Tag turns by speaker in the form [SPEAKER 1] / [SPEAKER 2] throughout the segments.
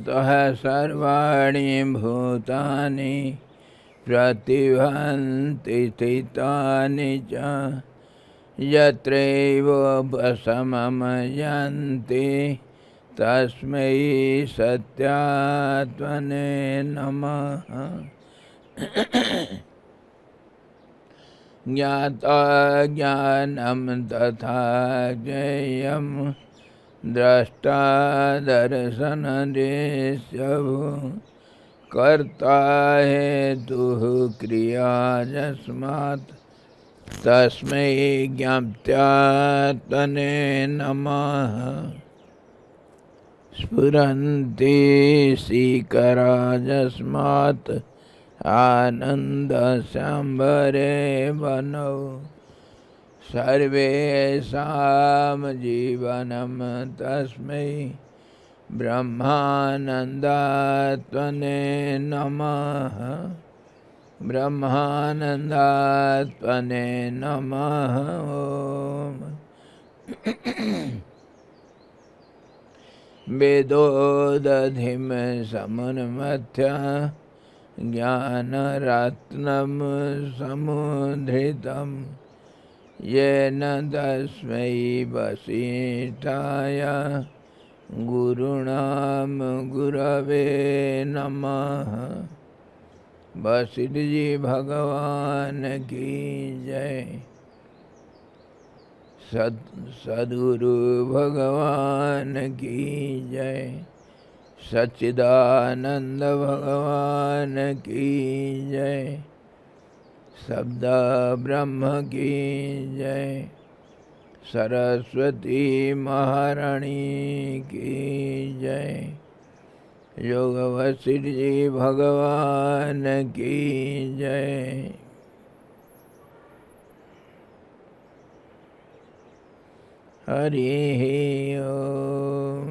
[SPEAKER 1] यतः सर्वाणि भूतानि प्रतिभान्ति स्थितानि च यत्रैवोपशमं यान्ति तस्मै सत्यात्मने नमः। ज्ञाता ज्ञानं तथा ज्ञेयं द्रष्टा दर्शनदृश्यः कर्ता हेतुः क्रिया यस्मात् तस्मै ज्ञात्यात्मने नमः। स्फुरन्ति सीकरा यस्मात् आनन्दसाम्बरे वनौ सर्वेषां जीवनं तस्मै ब्रह्मानन्दात्मने नमः। ब्रह्मानन्दात्मने नमः। ओम। वेदोदधिं समुन्मथ्य ज्ञानरत्नं समुद्धृतं येन तस्मै वसिष्ठाय गुरुणां गुरवे नमः। वशिष्ठ जी भगवान की जय। सद्गुरु भगवान की जय। सच्चिदानंद भगवान की जय। शब्द ब्रह्म की जय। सरस्वती महारानी की जय। योग वशिष्ठ जी भगवान की जय। हरि ओम।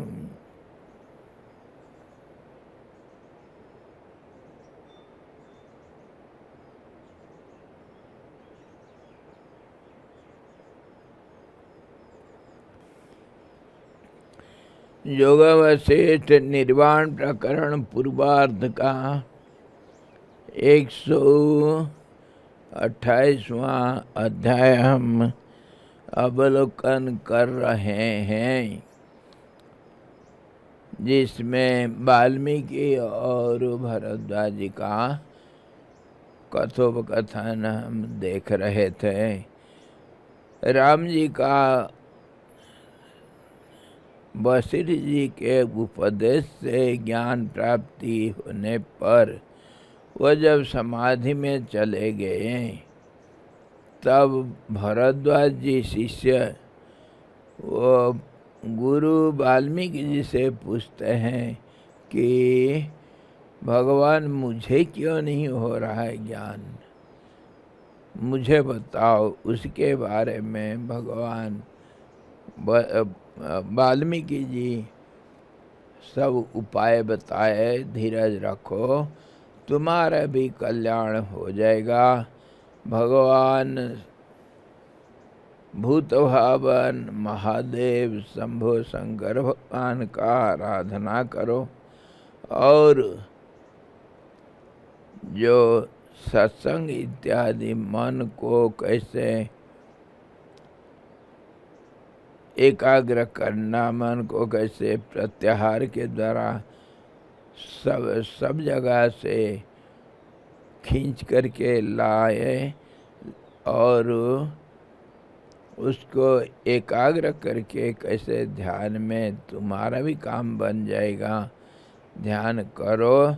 [SPEAKER 1] योग वशिष्ठ निर्वाण प्रकरण पूर्वार्ध का 128वां अध्याय हम अवलोकन कर रहे हैं, जिसमें वाल्मीकि और भरद्वाज का कथोपकथन हम देख रहे थे। राम जी का वशिष्ठ जी के उपदेश से ज्ञान प्राप्ति होने पर वह जब समाधि में चले गए, तब भरद्वाज जी शिष्य वो गुरु वाल्मीकि जी से पूछते हैं कि भगवान मुझे क्यों नहीं हो रहा है ज्ञान, मुझे बताओ। उसके बारे में भगवान वाल्मीकि जी सब उपाय बताए। धीरज रखो, तुम्हारा भी कल्याण हो जाएगा। भगवान भूत भावन महादेव शंभो शंकर भगवान का आराधना करो, और जो सत्संग इत्यादि मन को कैसे एकाग्र करना, मन को कैसे प्रत्याहार के द्वारा सब जगह से खींच करके लाए और उसको एकाग्र करके कैसे ध्यान में तुम्हारा भी काम बन जाएगा। ध्यान करो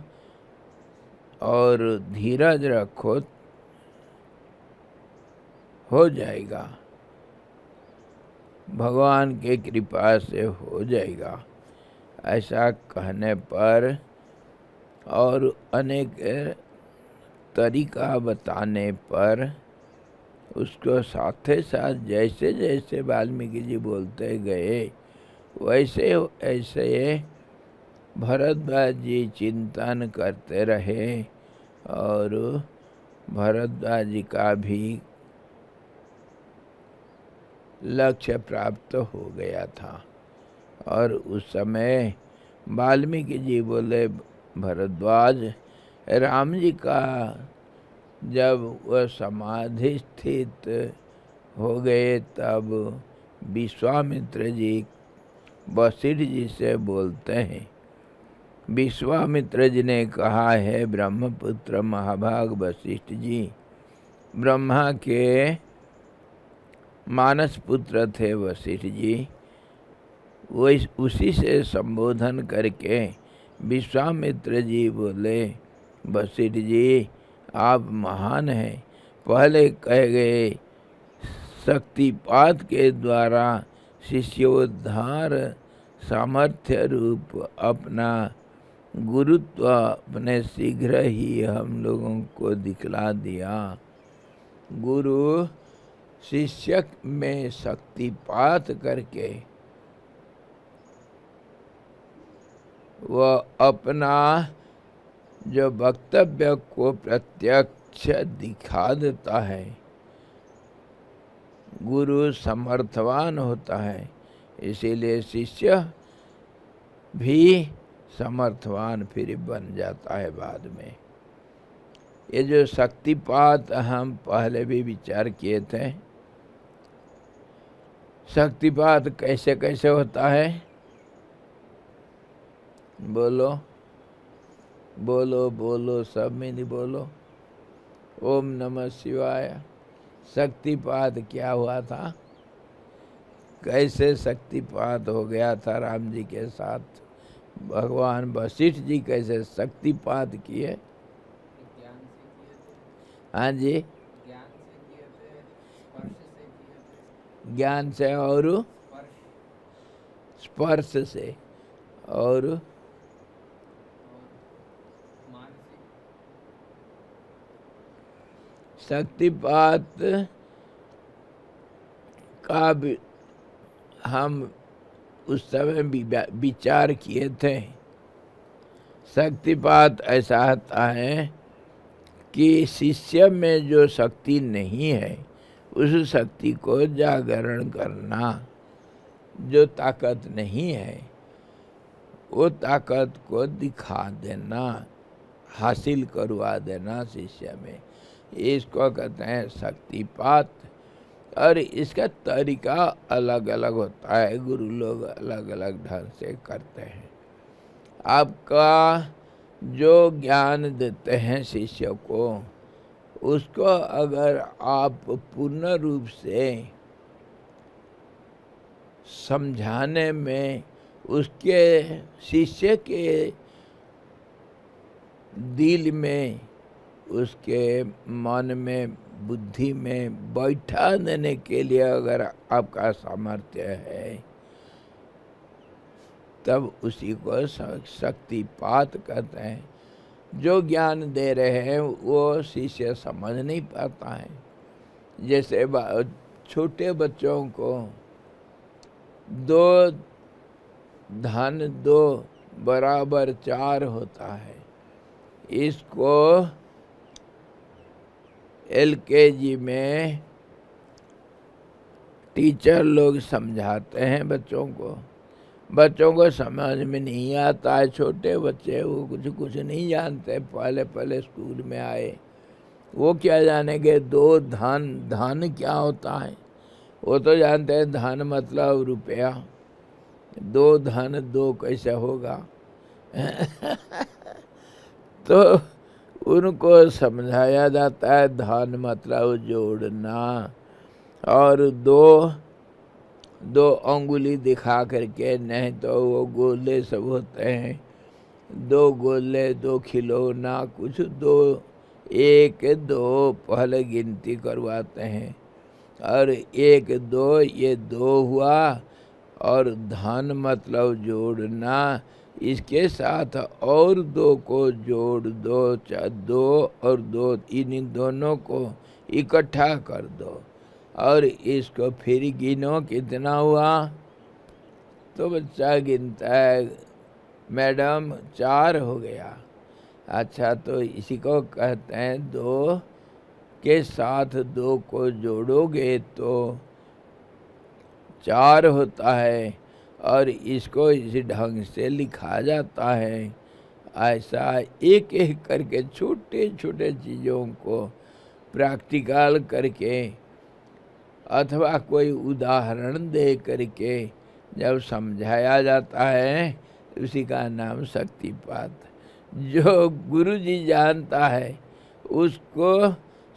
[SPEAKER 1] और धीरज रखो, हो जाएगा, भगवान के कृपा से हो जाएगा। ऐसा कहने पर और अनेक तरीका बताने पर उसको साथे साथ जैसे जैसे वाल्मीकि जी बोलते गए, वैसे ऐसे भरद्वाज जी चिंतन करते रहे और भरद्वाज जी का भी लक्ष्य प्राप्त हो गया था। और उस समय वाल्मीकि जी बोले भरद्वाज, राम जी का जब वह समाधि स्थित हो गए तब विश्वामित्र जी वशिष्ठ जी से बोलते हैं। विश्वामित्र जी ने कहा है, ब्रह्मपुत्र महाभाग वशिष्ठ जी, ब्रह्मा के मानस पुत्र थे वशिष्ठ जी। वो उसी से संबोधन करके विश्वामित्र जी बोले, वशिष्ठ जी आप महान हैं। पहले कहे गए शक्तिपात के द्वारा शिष्योद्धार सामर्थ्य रूप अपना गुरुत्व अपने शीघ्र ही हम लोगों को दिखला दिया। गुरु शिष्य में शक्तिपात करके वह अपना जो वक्तव्य को प्रत्यक्ष दिखा देता है। गुरु समर्थवान होता है, इसीलिए शिष्य भी समर्थवान फिर बन जाता है बाद में। ये जो शक्तिपात हम पहले भी विचार किए थे, शक्तिपात कैसे कैसे होता है, बोलो बोलो बोलो, सब में नहीं बोलो। ओम नमः शिवाय। शक्तिपात क्या हुआ था, कैसे शक्तिपात हो गया था राम जी के साथ? भगवान वशिष्ठ जी कैसे शक्तिपात किए? हाँ जी, ज्ञान से और स्पर्श से और शक्तिपात का हम उस समय विचार किए थे। शक्तिपात ऐसा होता है कि शिष्य में जो शक्ति नहीं है उस शक्ति को जागरण करना, जो ताकत नहीं है वो ताकत को दिखा देना, हासिल करवा देना शिष्य में, इसको कहते हैं शक्तिपात। और इसका तरीका अलग अलग होता है, गुरु लोग अलग अलग ढंग से करते हैं। आपका जो ज्ञान देते हैं शिष्य को, उसको अगर आप पूर्ण रूप से समझाने में उसके शिष्य के दिल में, उसके मन में, बुद्धि में बैठा देने के लिए अगर आपका सामर्थ्य है, तब उसी को शक्तिपात कहते हैं। जो ज्ञान दे रहे हैं वो शिष्य समझ नहीं पाता है। जैसे छोटे बच्चों को 2 धन 2 बराबर 4 होता है, इसको LKG में टीचर लोग समझाते हैं बच्चों को समझ में नहीं आता है। छोटे बच्चे वो कुछ नहीं जानते, पहले स्कूल में आए, वो क्या जानेंगे 2 धन क्या होता है? वो तो जानते हैं धन मतलब रुपया, 2 धन 2 कैसे होगा? तो उनको समझाया जाता है धन मतलब जोड़ना, और 2 अंगुली दिखा करके, नहीं तो वो गोले सब होते हैं, 2 गोले 2 खिलौना कुछ 2 1 2 पहले गिनती करवाते हैं, और 1 2 ये 2 हुआ, और धन मतलब जोड़ना, इसके साथ और 2 को जोड़ दो, 2 और 2, इन दोनों को इकट्ठा कर दो और इसको फिर गिनो कितना हुआ। तो बच्चा गिनता है, मैडम 4 हो गया। अच्छा, तो इसी को कहते हैं 2 के साथ 2 को जोड़ोगे तो 4 होता है, और इसको इस ढंग से लिखा जाता है। ऐसा एक एक करके छोटे छोटे चीज़ों को प्रैक्टिकल करके अथवा कोई उदाहरण दे करके जब समझाया जाता है, उसी का नाम शक्तिपात। जो गुरु जी जानता है उसको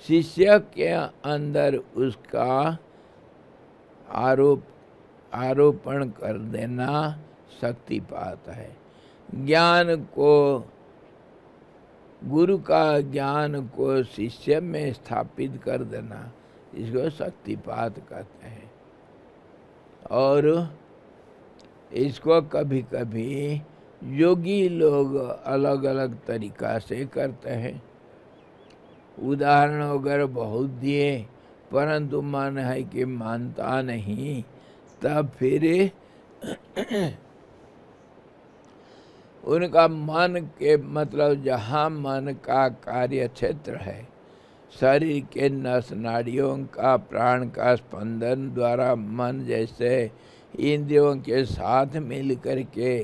[SPEAKER 1] शिष्य के अंदर उसका आरोपण कर देना शक्तिपात है। ज्ञान को, गुरु का ज्ञान को शिष्य में स्थापित कर देना, इसको शक्तिपात कहते हैं। और इसको कभी कभी योगी लोग अलग अलग तरीक़ा से करते हैं। उदाहरण वगैरह बहुत दिए, परंतु मन है कि मानता नहीं, तब फिर उनका मन के मतलब जहाँ मन का कार्य क्षेत्र है, शरीर के नस नाड़ियों का, प्राण का स्पंदन द्वारा मन जैसे इंद्रियों के साथ मिल करके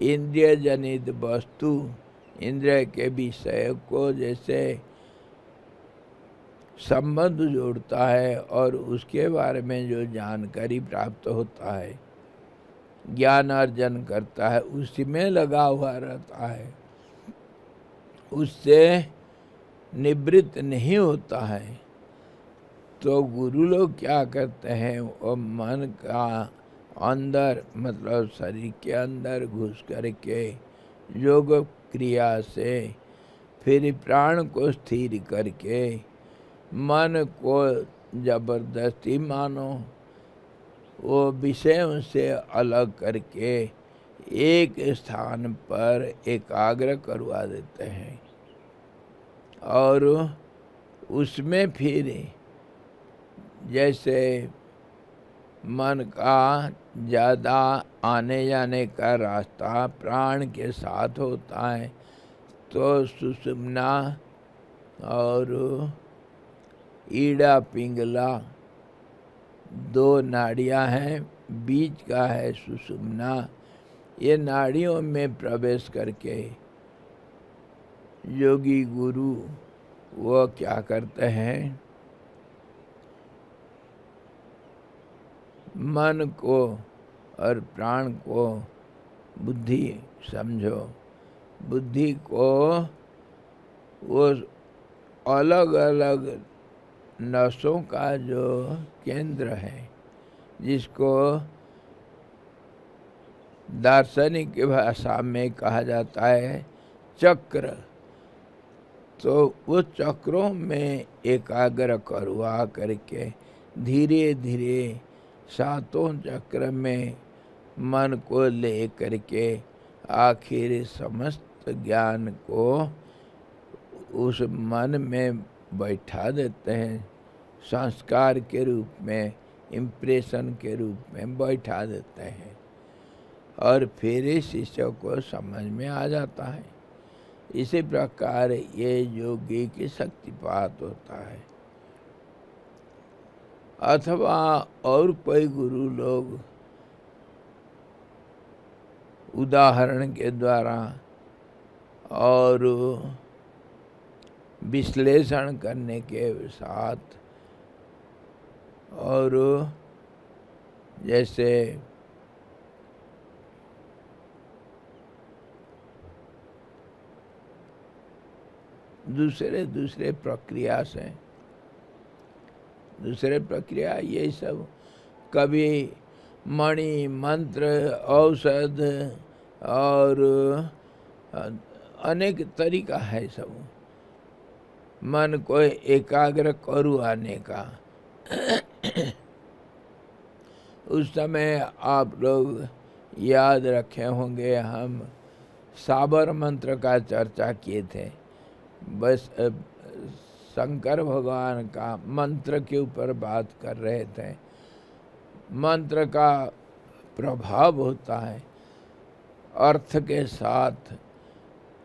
[SPEAKER 1] इंद्रिय जनित वस्तु, इंद्रिय के विषय को जैसे संबंध जोड़ता है और उसके बारे में जो जानकारी प्राप्त होता है, ज्ञान अर्जन करता है, उसी में लगा हुआ रहता है, उससे निवृत्त नहीं होता है। तो गुरु लोग क्या करते हैं, वो मन का अंदर मतलब शरीर के अंदर घुस करके योग क्रिया से फिर प्राण को स्थिर करके मन को जबरदस्ती मानो वो विषयों से अलग करके एक स्थान पर एकाग्र करवा देते हैं और उसमें फिर जैसे मन का ज़्यादा आने जाने का रास्ता प्राण के साथ होता है, तो सुषुम्ना और ईड़ा पिंगला दो नाड़ियां हैं, बीच का है सुषुम्ना। ये नाड़ियों में प्रवेश करके योगी गुरु वो क्या करते हैं, मन को और प्राण को बुद्धि समझो, बुद्धि को वो अलग अलग नसों का जो केंद्र है, जिसको दार्शनिक भाषा में कहा जाता है चक्र, तो वो चक्रों में एकाग्र करवा करके धीरे धीरे सातों चक्र में मन को ले करके आखिर समस्त ज्ञान को उस मन में बैठा देते हैं, संस्कार के रूप में, इम्प्रेशन के रूप में बैठा देते हैं और फिर शिष्य को समझ में आ जाता है। इसी प्रकार ये योगी की शक्तिपात होता है। अथवा और कोई गुरु लोग उदाहरण के द्वारा और विश्लेषण करने के साथ और जैसे दूसरे प्रक्रिया से, दूसरे प्रक्रिया ये सब कभी मणि मंत्र औषध और अनेक तरीका है सब मन को एकाग्र करवाने का। उस समय आप लोग याद रखे होंगे, हम साबर मंत्र का चर्चा किए थे। बस शंकर भगवान का मंत्र के ऊपर बात कर रहे थे। मंत्र का प्रभाव होता है अर्थ के साथ,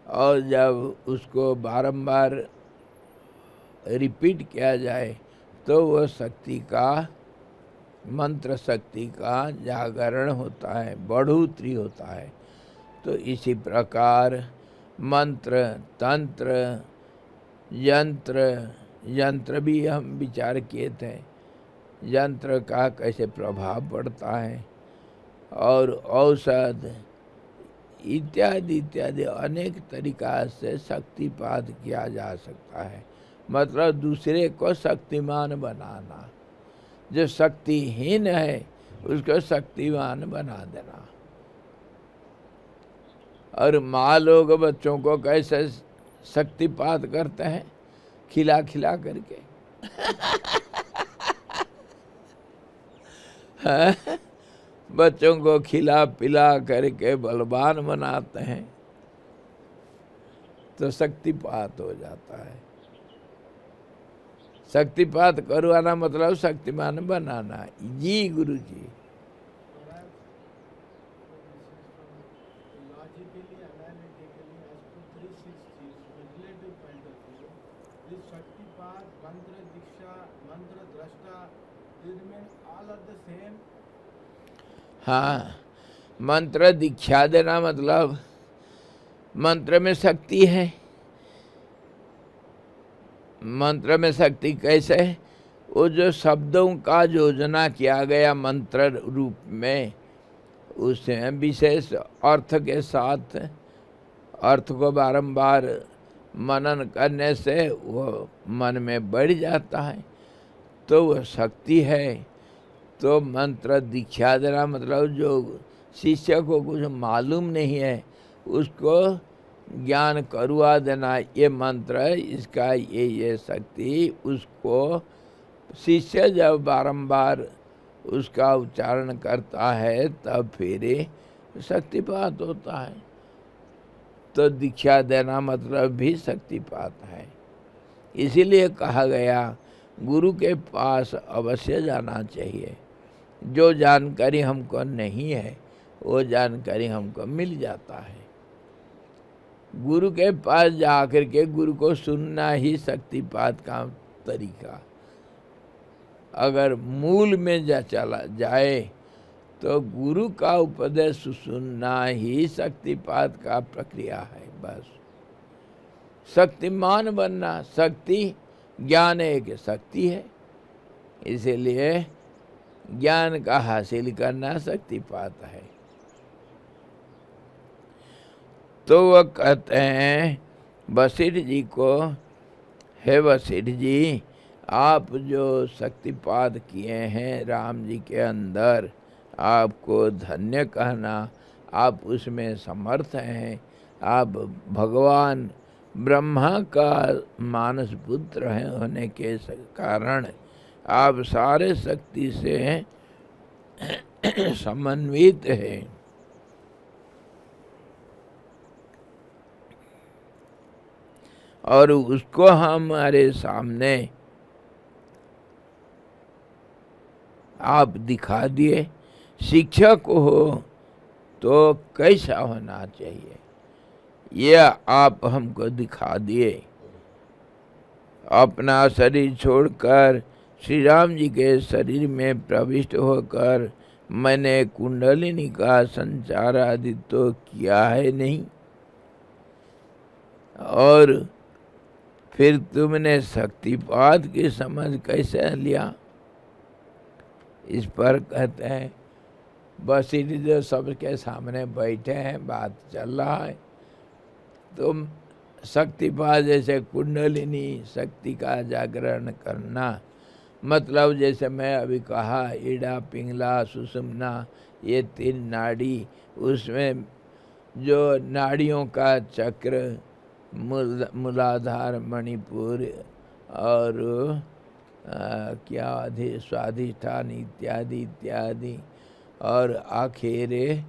[SPEAKER 1] और जब उसको बारंबार रिपीट किया जाए तो वह शक्ति का मंत्र शक्ति का जागरण होता है, बढ़ोतरी होता है। तो इसी प्रकार मंत्र, तंत्र, यंत्र, यंत्र भी हम विचार किए थे, यंत्र का कैसे प्रभाव पड़ता है, और औषध इत्यादि इत्यादि अनेक तरीका से शक्तिपात किया जा सकता है। मतलब दूसरे को शक्तिमान बनाना, जो शक्तिहीन है उसको शक्तिमान बना देना। और माँ लोग बच्चों को कैसे शक्तिपात करते हैं, खिला खिला करके बच्चों को खिला पिला करके बलवान बनाते हैं, तो शक्तिपात हो जाता है। शक्तिपात करवाना मतलब शक्तिमान बनाना। जी गुरु जी। हाँ, मंत्र दीक्षा देना मतलब मंत्र में शक्ति है। मंत्र में शक्ति कैसे? वो जो शब्दों का योजना किया गया मंत्र रूप में, उसे विशेष अर्थ के साथ अर्थ को बारंबार मनन करने से वो मन में बढ़ जाता है, तो वह शक्ति है। तो मंत्र दीक्षा देना मतलब जो शिष्य को कुछ मालूम नहीं है उसको ज्ञान करवा देना, ये मंत्र इसका ये शक्ति, उसको शिष्य जब बारंबार उसका उच्चारण करता है तब फिर शक्तिपात होता है। तो दीक्षा देना मतलब भी शक्तिपात है। इसीलिए कहा गया गुरु के पास अवश्य जाना चाहिए। जो जानकारी हमको नहीं है वो जानकारी हमको मिल जाता है। गुरु के पास जाकर के गुरु को सुनना ही शक्तिपात का तरीका। अगर मूल में चला जाए तो गुरु का उपदेश सुनना ही शक्तिपात का प्रक्रिया है। बस शक्तिमान बनना, शक्ति ज्ञान एक शक्ति है, इसीलिए ज्ञान का हासिल करना शक्तिपात है। तो वह कहते हैं वशिष्ठ जी को, हे वशिष्ठ जी, आप जो शक्तिपात किए हैं राम जी के अंदर, आपको धन्य कहना। आप उसमें समर्थ हैं। आप भगवान ब्रह्मा का मानस पुत्र हैं होने के कारण आप सारे शक्ति से समन्वित हैं। और उसको हमारे सामने आप दिखा दिए। शिक्षक हो तो कैसा होना चाहिए ये आप हमको दिखा दिए। अपना शरीर छोड़कर श्री राम जी के शरीर में प्रविष्ट होकर मैंने कुंडलिनी का संचार आदि तो किया है नहीं, और फिर तुमने शक्तिपात की समझ कैसे लिया? इस पर कहते हैं वशिष्ठ जो सबके सामने बैठे हैं, बात चल रहा है, तो शक्तिपात जैसे कुंडलिनी शक्ति का जागरण करना, मतलब जैसे मैं अभी कहा ईड़ा पिंगला सुषुम्ना ये तीन नाड़ी, उसमें जो नाड़ियों का चक्र मूलाधार मणिपुर और क्या स्वाधिष्ठान इत्यादि इत्यादि, और आखिर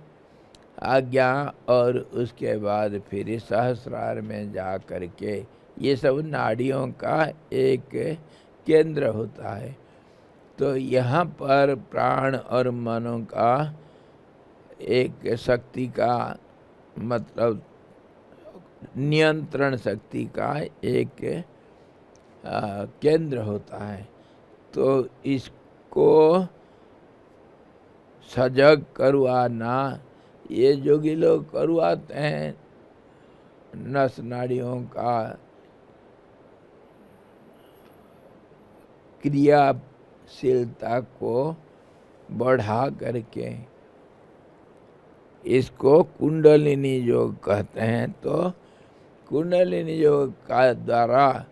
[SPEAKER 1] आज्ञा, और उसके बाद फिर सहस्रार में जा कर के ये सब नाड़ियों का एक केंद्र होता है। तो यहाँ पर प्राण और मनों का एक शक्ति का मतलब नियंत्रण शक्ति का एक केंद्र होता है। तो इसको सजग करवाना, ये जोगी लोग करवाते हैं नस नाड़ियों का क्रियाशीलता को बढ़ा करके। इसको कुंडलिनी योग कहते हैं। तो कुंडलिनी योग का द्वारा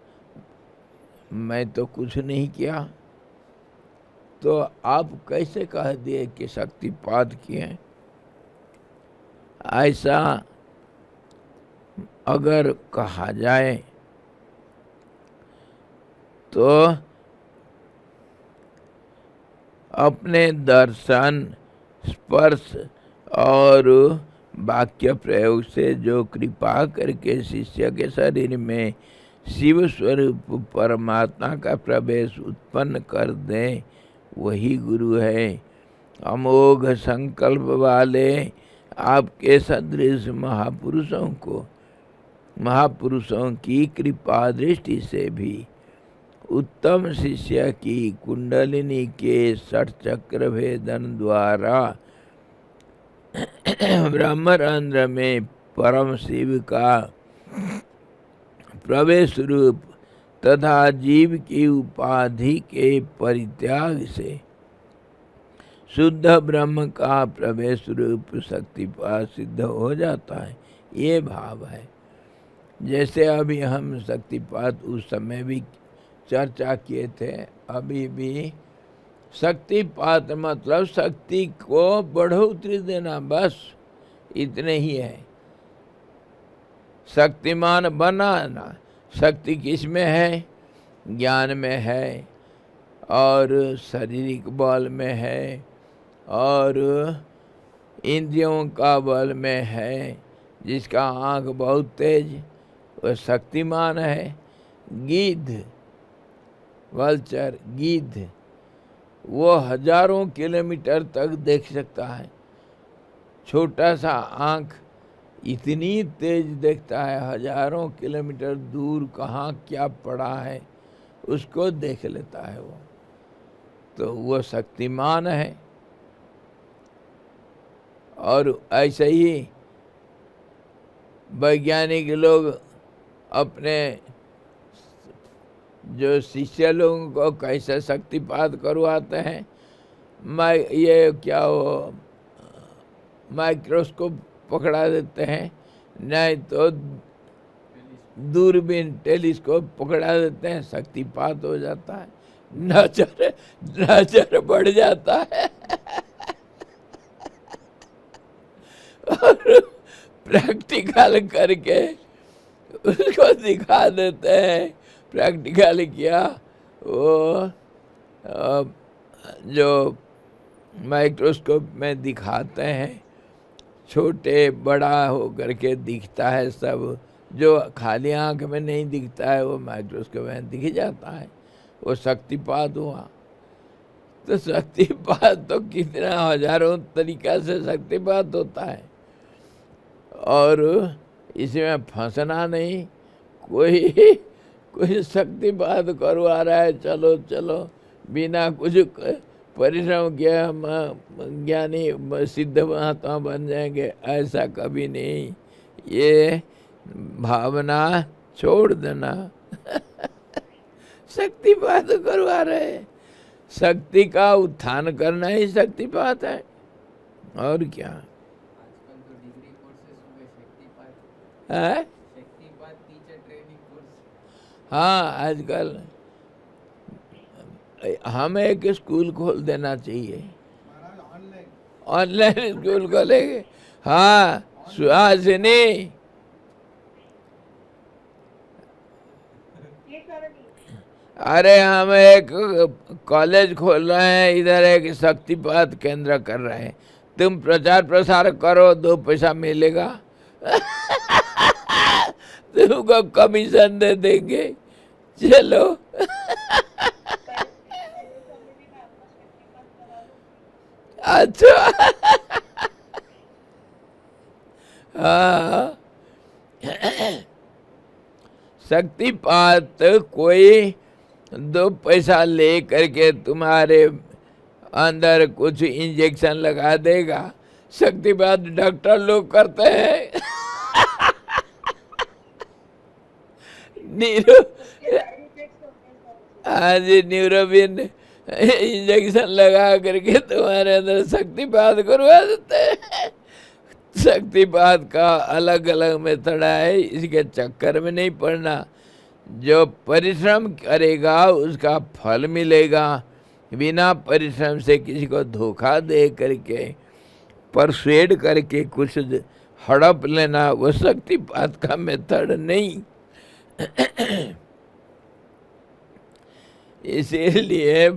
[SPEAKER 1] मैं तो कुछ नहीं किया, तो आप कैसे कह दिए कि शक्तिपात किए? ऐसा अगर कहा जाए तो अपने दर्शन, स्पर्श और वाक्य प्रयोग से जो कृपा करके शिष्य के शरीर में शिव स्वरूप परमात्मा का प्रवेश उत्पन्न कर दे, वही गुरु है। अमोघ संकल्प वाले आपके सदृश महापुरुषों की कृपा दृष्टि से भी उत्तम शिष्य की कुंडलिनी के षट चक्र भेदन द्वारा ब्रह्मरंध्र में परम शिव का प्रवेश रूप तथा जीव की उपाधि के परित्याग से शुद्ध ब्रह्म का प्रवेश रूप शक्तिपात सिद्ध हो जाता है। ये भाव है। जैसे अभी हम शक्तिपात उस समय भी चर्चा किए थे, अभी भी शक्तिपात मतलब शक्ति को बढ़ोतरी देना, बस इतने ही है। शक्तिमान बनाना। शक्ति किस में है? ज्ञान में है, और शारीरिक बल में है, और इंद्रियों का बल में है। जिसका आँख बहुत तेज, वह शक्तिमान है। गिद्ध, वल्चर, गिद्ध, वो हजारों किलोमीटर तक देख सकता है। छोटा सा आँख इतनी तेज देखता है, हजारों किलोमीटर दूर कहाँ क्या पड़ा है उसको देख लेता है वो। तो वो शक्तिमान है। और ऐसे ही वैज्ञानिक लोग अपने जो शिष्य लोगों को कैसे शक्तिपात करवाते हैं, ये क्या वो माइक्रोस्कोप पकड़ा देते हैं, नहीं तो दूरबीन टेलीस्कोप पकड़ा देते हैं, शक्तिपात हो जाता है। नजर बढ़ जाता है। और प्रैक्टिकल करके उसको दिखा देते हैं। प्रैक्टिकल किया, वो जो माइक्रोस्कोप में दिखाते हैं, छोटे बड़ा हो करके दिखता है सब। जो खाली आंख में नहीं दिखता है वो माइक्रोस्कोप में दिख जाता है। वो शक्तिपात हुआ। तो शक्तिपात तो कितना हजारों तरीका से शक्तिपात होता है, और इसमें फंसना नहीं। कोई शक्तिपात करवा रहा है, चलो चलो, बिना कुछ परिश्रम किए हम ज्ञानी सिद्ध महात्मा बन जाएंगे, ऐसा कभी नहीं। ये भावना छोड़ देना। शक्तिपात करवा रहे, शक्ति का उत्थान करना ही शक्तिपात है, और क्या।
[SPEAKER 2] आजकल तो डिग्री कोर्सेज में शक्तिपात
[SPEAKER 1] है?
[SPEAKER 2] शक्तिपात टीचर ट्रेनिंग कोर्स।
[SPEAKER 1] हाँ, आजकल हमें एक स्कूल खोल देना चाहिए, ऑनलाइन स्कूल खोलेंगे। हाँ, सुहासिनी, अरे हम एक कॉलेज खोल रहे हैं, इधर एक शक्तिपात केंद्र कर रहे हैं, तुम प्रचार प्रसार करो, 2 पैसा मिलेगा। तुमको कमीशन दे देंगे, चलो। अच्छा। हाँ, शक्तिपात कोई 2 पैसा ले करके तुम्हारे अंदर कुछ इंजेक्शन लगा देगा। शक्तिपात डॉक्टर लोग करते हैं। न्यूरो हाँ जी, न्यूरोबिन इंजेक्शन लगा करके तुम्हारे अंदर शक्तिपात करवा देते हैं। शक्तिपात का अलग अलग मेथड है, इसके चक्कर में नहीं पड़ना। जो परिश्रम करेगा उसका फल मिलेगा। बिना परिश्रम से किसी को धोखा दे करके, परसुएड करके कुछ हड़प लेना, वो शक्तिपात का मेथड नहीं। इसीलिए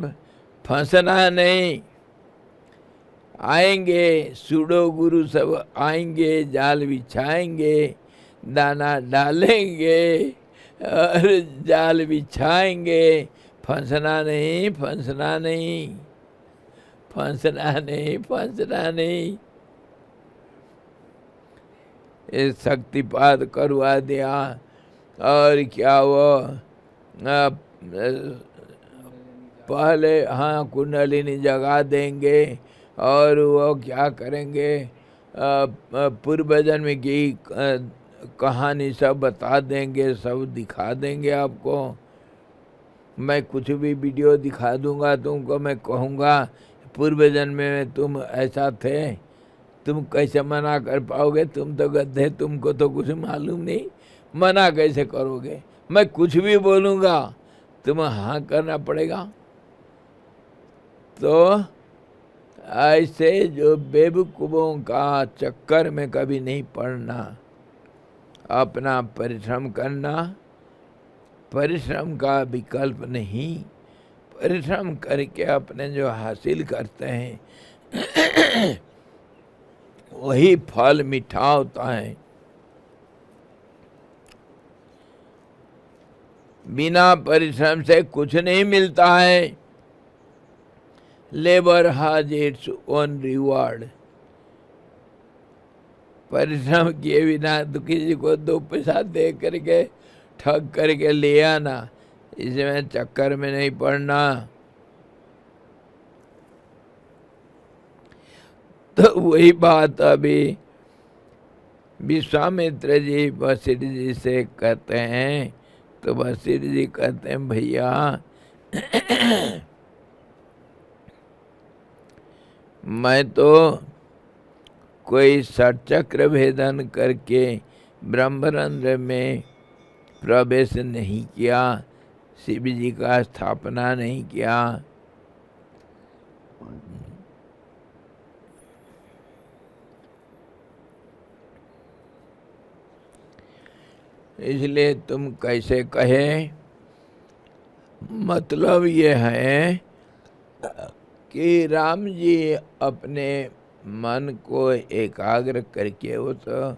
[SPEAKER 1] फंसना नहीं। आएंगे सूडो गुरु सब आएंगे, जाल बिछाएंगे, दाना डालेंगे और जाल बिछाएंगे। फंसना नहीं, फंसना नहीं, फंसना नहीं, फंसना नहीं। ये शक्तिपात करवा दिया और क्या वो पहले हाँ कुंडलिनी जगा देंगे और वो क्या करेंगे, पूर्व जन्म की कहानी सब बता देंगे, सब दिखा देंगे आपको। मैं कुछ भी वीडियो दिखा दूंगा तुमको, मैं कहूँगा पूर्व जन्म में तुम ऐसा थे, तुम कैसे मना कर पाओगे? तुम तो गधे, तुमको तो कुछ मालूम नहीं, मना कैसे करोगे? मैं कुछ भी बोलूँगा तुम हाँ करना पड़ेगा। तो ऐसे जो बेवकूफ़ों का चक्कर में कभी नहीं पड़ना, अपना परिश्रम करना। परिश्रम का विकल्प नहीं, परिश्रम करके अपने जो हासिल करते हैं वही फल मीठा होता है। बिना परिश्रम से कुछ नहीं मिलता है। Labour has its own reward. परिश्रम किए बिना तो किसी को 2 पैसा दे करके ठग करके ले आना, इसमें चक्कर में नहीं पड़ना। तो वही बात अभी विश्वामित्र जी वशिष्ठ जी से कहते हैं। तो वशिष्ठ जी कहते हैं भैया मैं तो कोई षटचक्र भेदन करके ब्रह्मरंध्र में प्रवेश नहीं किया, शिव जी का स्थापना नहीं किया। इसलिए तुम कैसे कहे? मतलब ये है कि राम जी अपने मन को एकाग्र करके, वो तो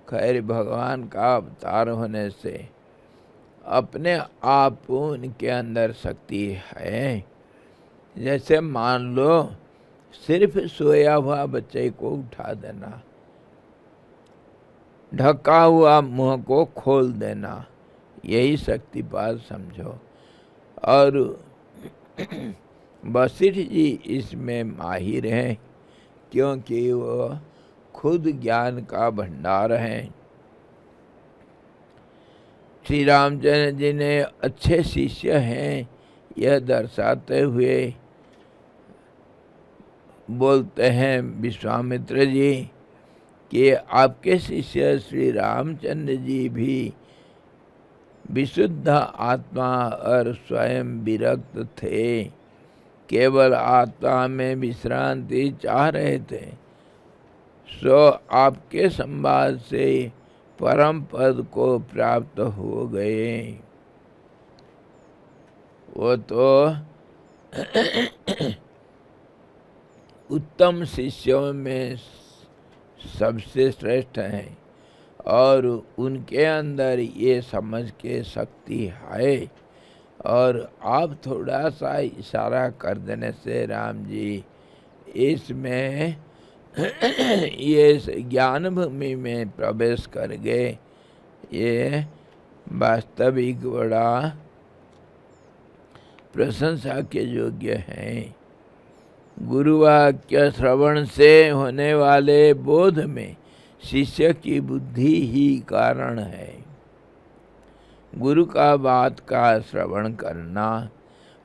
[SPEAKER 1] खैर भगवान का अवतार होने से अपने आप उनके अंदर शक्ति है। जैसे मान लो सिर्फ सोया हुआ बच्चे को उठा देना, ढका हुआ मुंह को खोल देना, यही शक्तिपात समझो। और वशिष्ठ जी इसमें माहिर हैं, क्योंकि वो खुद ज्ञान का भंडार हैं। श्री रामचंद्र जी ने अच्छे शिष्य हैं, यह दर्शाते हुए बोलते हैं विश्वामित्र जी कि आपके शिष्य श्री रामचंद्र जी भी विशुद्ध आत्मा और स्वयं विरक्त थे, केवल आत्मा में विश्रांति चाह रहे थे। सो आपके संवाद से परम पद को प्राप्त हो गए। वो तो उत्तम शिष्यों में सबसे श्रेष्ठ हैं और उनके अंदर ये समझ के शक्ति है। और आप थोड़ा सा इशारा कर देने से राम जी इसमें ये ज्ञान भूमि में प्रवेश कर गए। ये वास्तविक बड़ा प्रशंसा के योग्य हैं। गुरुवाक्य श्रवण से होने वाले बोध में शिष्य की बुद्धि ही कारण है। गुरु का बात का श्रवण करना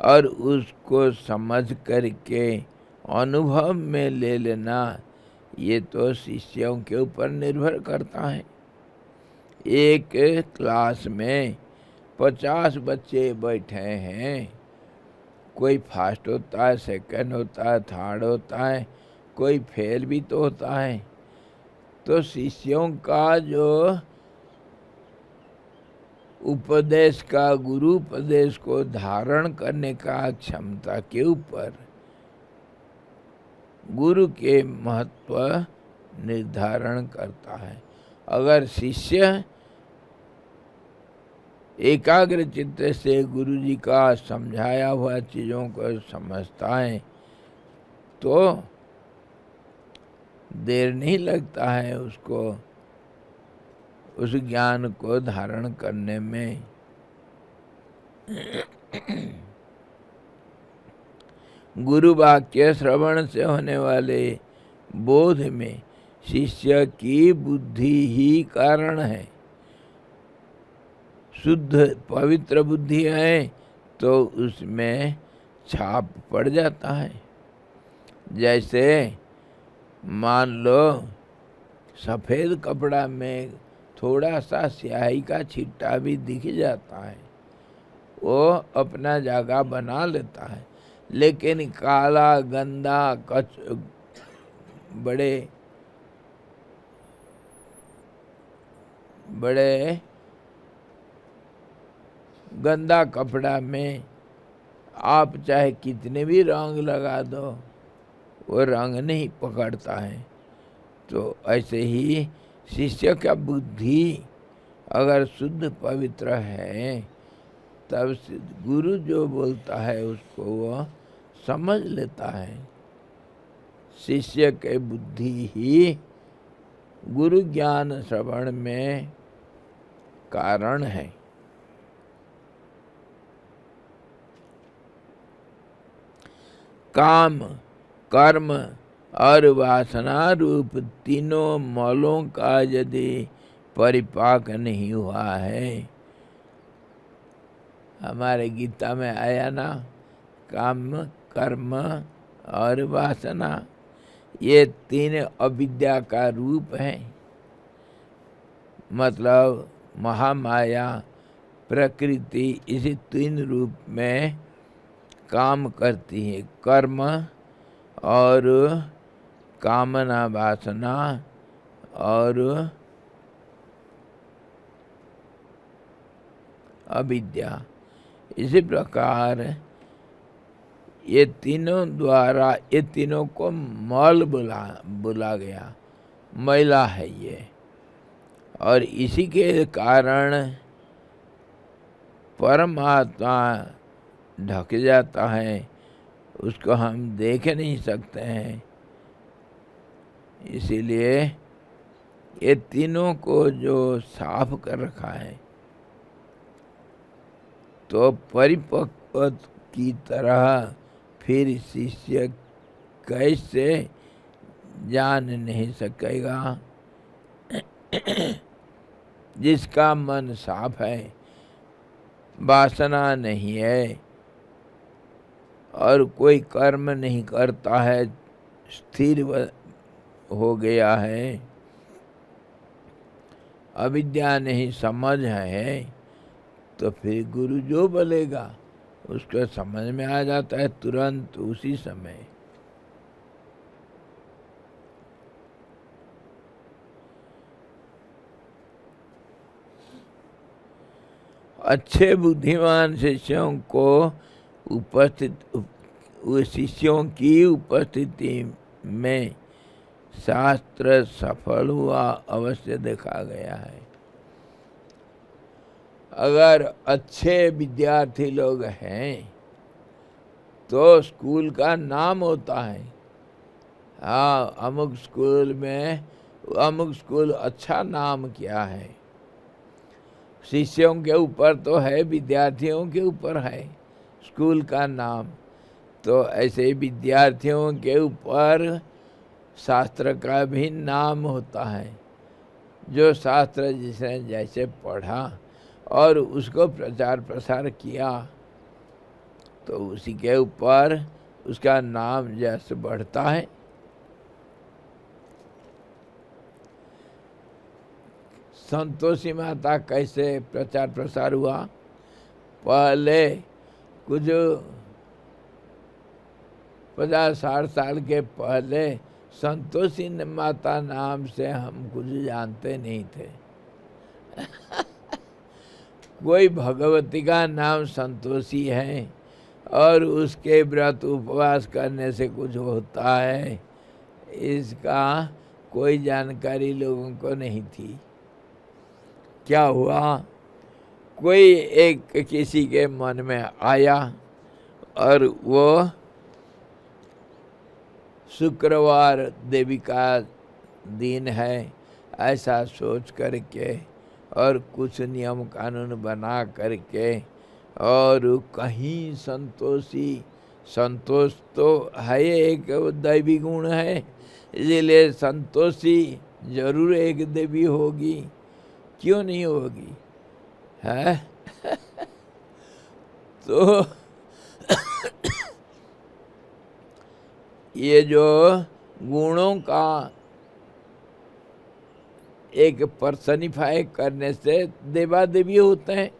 [SPEAKER 1] और उसको समझ करके अनुभव में ले लेना, ये तो शिष्यों के ऊपर निर्भर करता है। एक क्लास में 50 बच्चे बैठे हैं, कोई फर्स्ट होता है, सेकंड होता है, थर्ड होता है, कोई फेल भी तो होता है। तो शिष्यों का जो उपदेश का, गुरु उपदेश को धारण करने का क्षमता के ऊपर गुरु के महत्व निर्धारण करता है। अगर शिष्य एकाग्र चित्त से गुरु जी का समझाया हुआ चीज़ों को समझता है तो देर नहीं लगता है उसको उस ज्ञान को धारण करने में। गुरु वाक्य श्रवण से होने वाले बोध में शिष्य की बुद्धि ही कारण है। शुद्ध पवित्र बुद्धि है तो उसमें छाप पड़ जाता है। जैसे मान लो सफ़ेद कपड़ा में थोड़ा सा स्याही का छिट्टा भी दिख जाता है, वो अपना जगह बना लेता है। लेकिन काला गंदा बड़े गंदा कपड़ा में आप चाहे कितने भी रंग लगा दो, वो रंग नहीं पकड़ता है। तो ऐसे ही शिष्य का बुद्धि अगर शुद्ध पवित्र है तब गुरु जो बोलता है उसको वो समझ लेता है। शिष्य के बुद्धि ही गुरु ज्ञान श्रवण में कारण है। काम, कर्म और वासना रूप तीनों मौलों का यदि परिपाक नहीं हुआ है, हमारे गीता में आया ना, काम, कर्म और वासना, ये तीन अविद्या का रूप है। मतलब महामाया, प्रकृति, इसी तीन रूप में काम करती है। कर्म और कामना, वासना और अविद्या। इसी प्रकार ये तीनों द्वारा ये तीनों को मल बोला गया, मैला है ये। और इसी के कारण परमात्मा ढक जाता है, उसको हम देख नहीं सकते हैं। इसीलिए ये तीनों को जो साफ कर रखा है तो परिपक्व की तरह फिर शिष्य कैसे जान नहीं सकेगा। जिसका मन साफ है, वासना नहीं है और कोई कर्म नहीं करता है, स्थिर हो गया है, अविद्या नहीं समझ है, तो फिर गुरु जो बोलेगा उसको समझ में आ जाता है तुरंत उसी समय। अच्छे बुद्धिमान शिष्यों को शिष्यों की उपस्थिति में शास्त्र सफल हुआ अवश्य देखा गया है। अगर अच्छे विद्यार्थी लोग हैं तो स्कूल का नाम होता है। हाँ, अमुक स्कूल अच्छा नाम किया है। शिष्यों के ऊपर तो है, विद्यार्थियों के ऊपर है स्कूल का नाम। तो ऐसे विद्यार्थियों के ऊपर शास्त्र का भी नाम होता है। जो शास्त्र जिसने जैसे पढ़ा और उसको प्रचार प्रसार किया तो उसी के ऊपर उसका नाम जैसे बढ़ता है। संतोषी माता कैसे प्रचार प्रसार हुआ? पहले कुछ 50-60 साल के पहले संतोषी माता नाम से हम कुछ जानते नहीं थे। कोई भगवती का नाम संतोषी है और उसके व्रत उपवास करने से कुछ होता है, इसका कोई जानकारी लोगों को नहीं थी। क्या हुआ, कोई एक किसी के मन में आया और वो शुक्रवार देवी का दिन है ऐसा सोच करके और कुछ नियम कानून बना करके, और कहीं संतोष तो है एक दैवी गुण है, इसलिए संतोषी जरूर एक देवी होगी, क्यों नहीं होगी है। तो ये जो गुणों का एक पर्सनिफाई करने से देवा देवी होते हैं,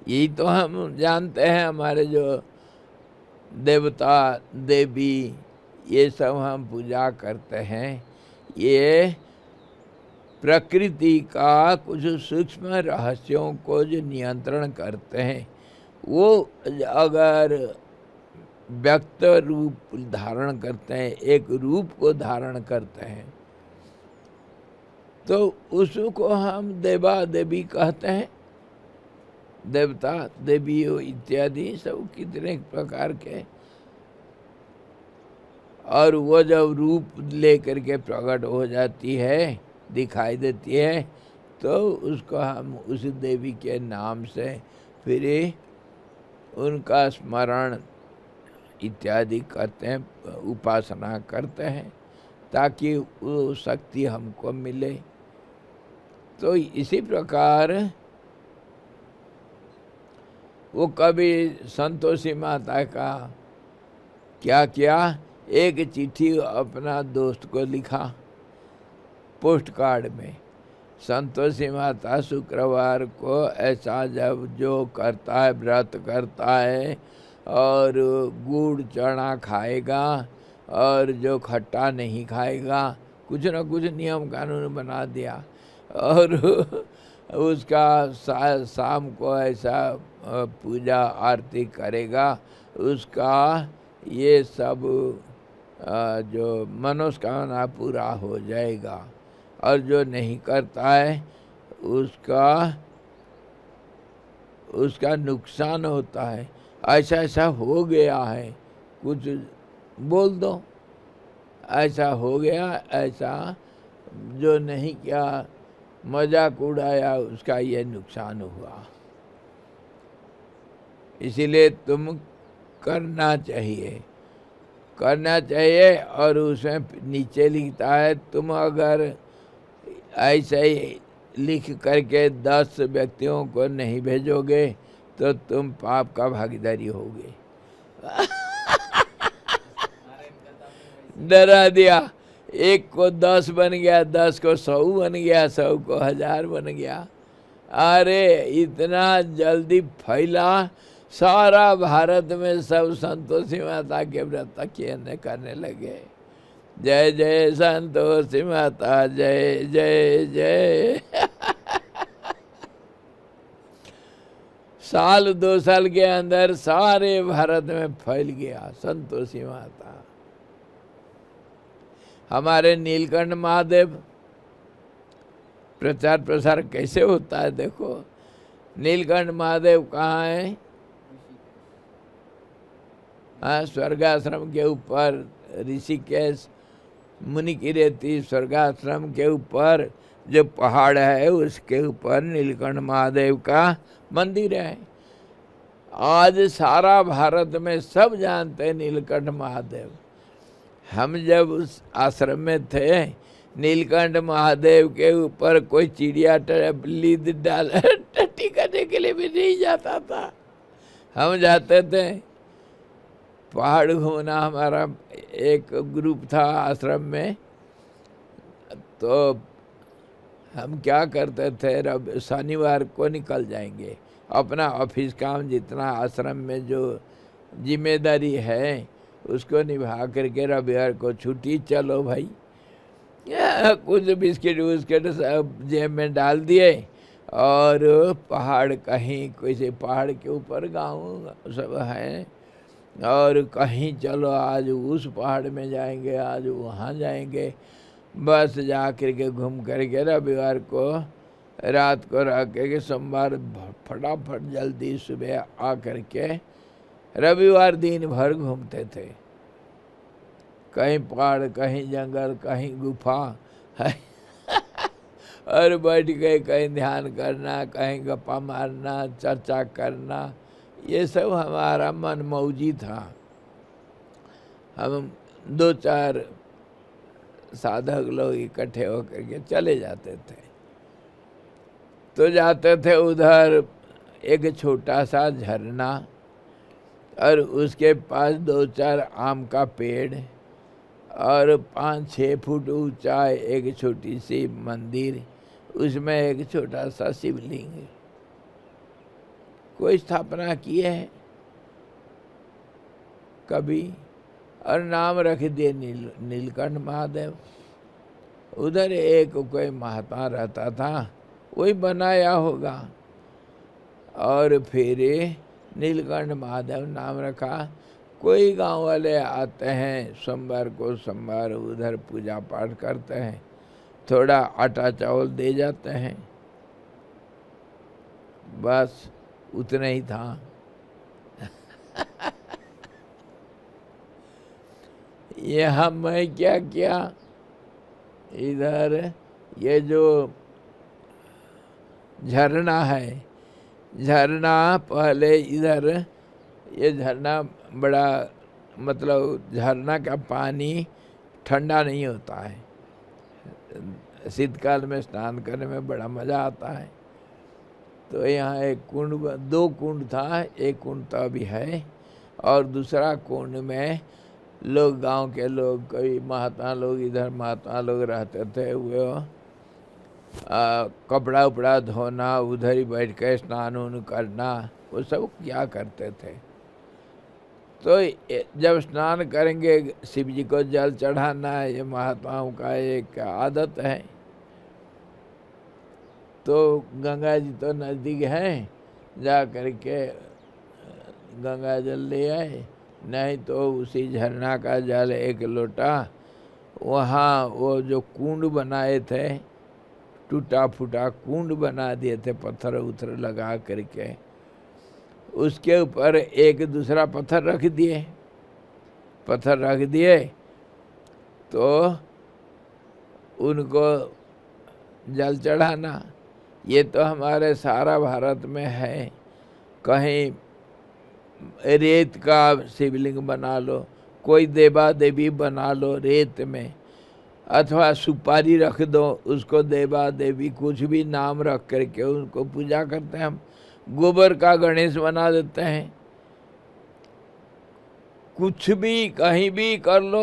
[SPEAKER 1] यही तो हम जानते हैं। हमारे जो देवता देवी ये सब हम पूजा करते हैं, ये प्रकृति का कुछ सूक्ष्म रहस्यों को जो नियंत्रण करते हैं, वो अगर व्यक्त रूप धारण करते हैं, एक रूप को धारण करते हैं, तो उसको हम देवा देवी कहते हैं। देवता देवी इत्यादि सब कितने प्रकार के, और वो जब रूप लेकर के प्रकट हो जाती है, दिखाई देती है, तो उसको हम उस देवी के नाम से फिर उनका स्मरण इत्यादि करते हैं, उपासना करते हैं, ताकि वो शक्ति हमको मिले। तो इसी प्रकार वो कभी संतोषी माता का क्या किया, एक चिट्ठी अपना दोस्त को लिखा पोस्ट कार्ड में, संतोषी माता शुक्रवार को ऐसा जब जो करता है, व्रत करता है और गुड़ चना खाएगा और जो खट्टा नहीं खाएगा, कुछ न कुछ नियम कानून बना दिया, और उसका शाम को ऐसा पूजा आरती करेगा, उसका ये सब जो मनोकामना पूरा हो जाएगा, और जो नहीं करता है उसका नुकसान होता है। ऐसा ऐसा हो गया है, कुछ बोल दो, ऐसा हो गया, ऐसा जो नहीं किया, मजाक उड़ाया, उसका ये नुकसान हुआ। इसीलिए तुम करना चाहिए। और उसमें नीचे लिखता है, तुम अगर ऐसे ही लिख करके 10 व्यक्तियों को नहीं भेजोगे तो तुम पाप का भागीदारी होगे। डरा दिया, एक को 10 बन गया, 10 को 100 बन गया, 100 को 1000 बन गया। अरे इतना जल्दी फैला, सारा भारत में सब संतोषी माता के व्रत करने लगे। जय जय संतोषी माता, जय जय जय। साल 2 साल के अंदर सारे भारत में फैल गया संतोषी माता। हमारे नीलकंठ महादेव प्रचार प्रसार कैसे होता है देखो। नीलकंठ महादेव कहाँ है? हाँ, स्वर्गाश्रम के ऊपर, ऋषिकेश मुनि की रेती स्वर्गाश्रम के ऊपर जो पहाड़ है उसके ऊपर नीलकंठ महादेव का मंदिर है। आज सारा भारत में सब जानते हैं नीलकंठ महादेव। हम जब उस आश्रम में थे, नीलकंठ महादेव के ऊपर कोई चिड़िया लीद डाल टट्टी करने के लिए भी नहीं जाता था। हम जाते थे पहाड़ घूमना, हमारा एक ग्रुप था आश्रम में। तो हम क्या करते थे, रब शनिवार को निकल जाएंगे, अपना ऑफिस काम जितना आश्रम में जो जिम्मेदारी है उसको निभा करके रविवार को छुट्टी, चलो भाई। कुछ बिस्किट विस्किट सब जेब में डाल दिए और पहाड़, कहीं किसी पहाड़ के ऊपर गांव सब है, और कहीं चलो आज उस पहाड़ में जाएंगे, आज वहाँ जाएंगे। बस जा कर के घूम करके रविवार को रात को रह के सोमवार फटाफट जल्दी सुबह आ करके रविवार दिन भर घूमते थे। कहीं पहाड़, कहीं जंगल, कहीं गुफा और बैठ के कहीं ध्यान करना, कहीं गप्पा मारना, चर्चा करना, ये सब हमारा मन मौजी था। हम 2-4 साधक लोग इकट्ठे होकर के चले जाते थे। तो जाते थे उधर एक छोटा सा झरना और उसके पास 2-4 आम का पेड़ और 5-6 फुट ऊंचा एक छोटी सी मंदिर, उसमें एक छोटा सा शिवलिंग कोई स्थापना की है कभी, और नाम रख दिए नीलकंठ महादेव। उधर एक कोई महात्मा रहता था, वही बनाया होगा, और फिर नीलकंठ महादेव नाम रखा। कोई गांव वाले आते हैं सोमवार को, सोमवार उधर पूजा पाठ करते हैं, थोड़ा आटा चावल दे जाते हैं, बस उतना ही था। यहाँ मैं क्या किया, इधर ये जो झरना है, झरना पहले इधर, ये झरना बड़ा, मतलब झरना का पानी ठंडा नहीं होता है, शीतकाल में स्नान करने में बड़ा मज़ा आता है। तो यहाँ एक कुंड, 2 कुंड था, एक कुंड तो अभी है, और दूसरा कुंड में लोग, गांव के लोग, कोई महात्मा लोग, इधर महात्मा लोग रहते थे, वो कपड़ा उपड़ा धोना, उधर ही बैठ कर स्नान उन करना, वो सब क्या करते थे। तो जब स्नान करेंगे शिव जी को जल चढ़ाना, ये महात्माओं का एक आदत है। तो गंगा जी तो नज़दीक हैं, जा करके गंगा जल ले आए, नहीं तो उसी झरना का जल 1 लोटा, वहाँ वो जो कुंड बनाए थे, टूटा फूटा कुंड बना दिए थे पत्थर उथर लगा करके, उसके ऊपर एक दूसरा पत्थर रख दिए, पत्थर रख दिए तो उनको जल चढ़ाना। ये तो हमारे सारा भारत में है, कहीं रेत का शिवलिंग बना लो, कोई देवा देवी बना लो रेत में, अथवा सुपारी रख दो, उसको देवा देवी कुछ भी नाम रख करके उनको पूजा करते हैं। हम गोबर का गणेश बना देते हैं, कुछ भी कहीं भी कर लो,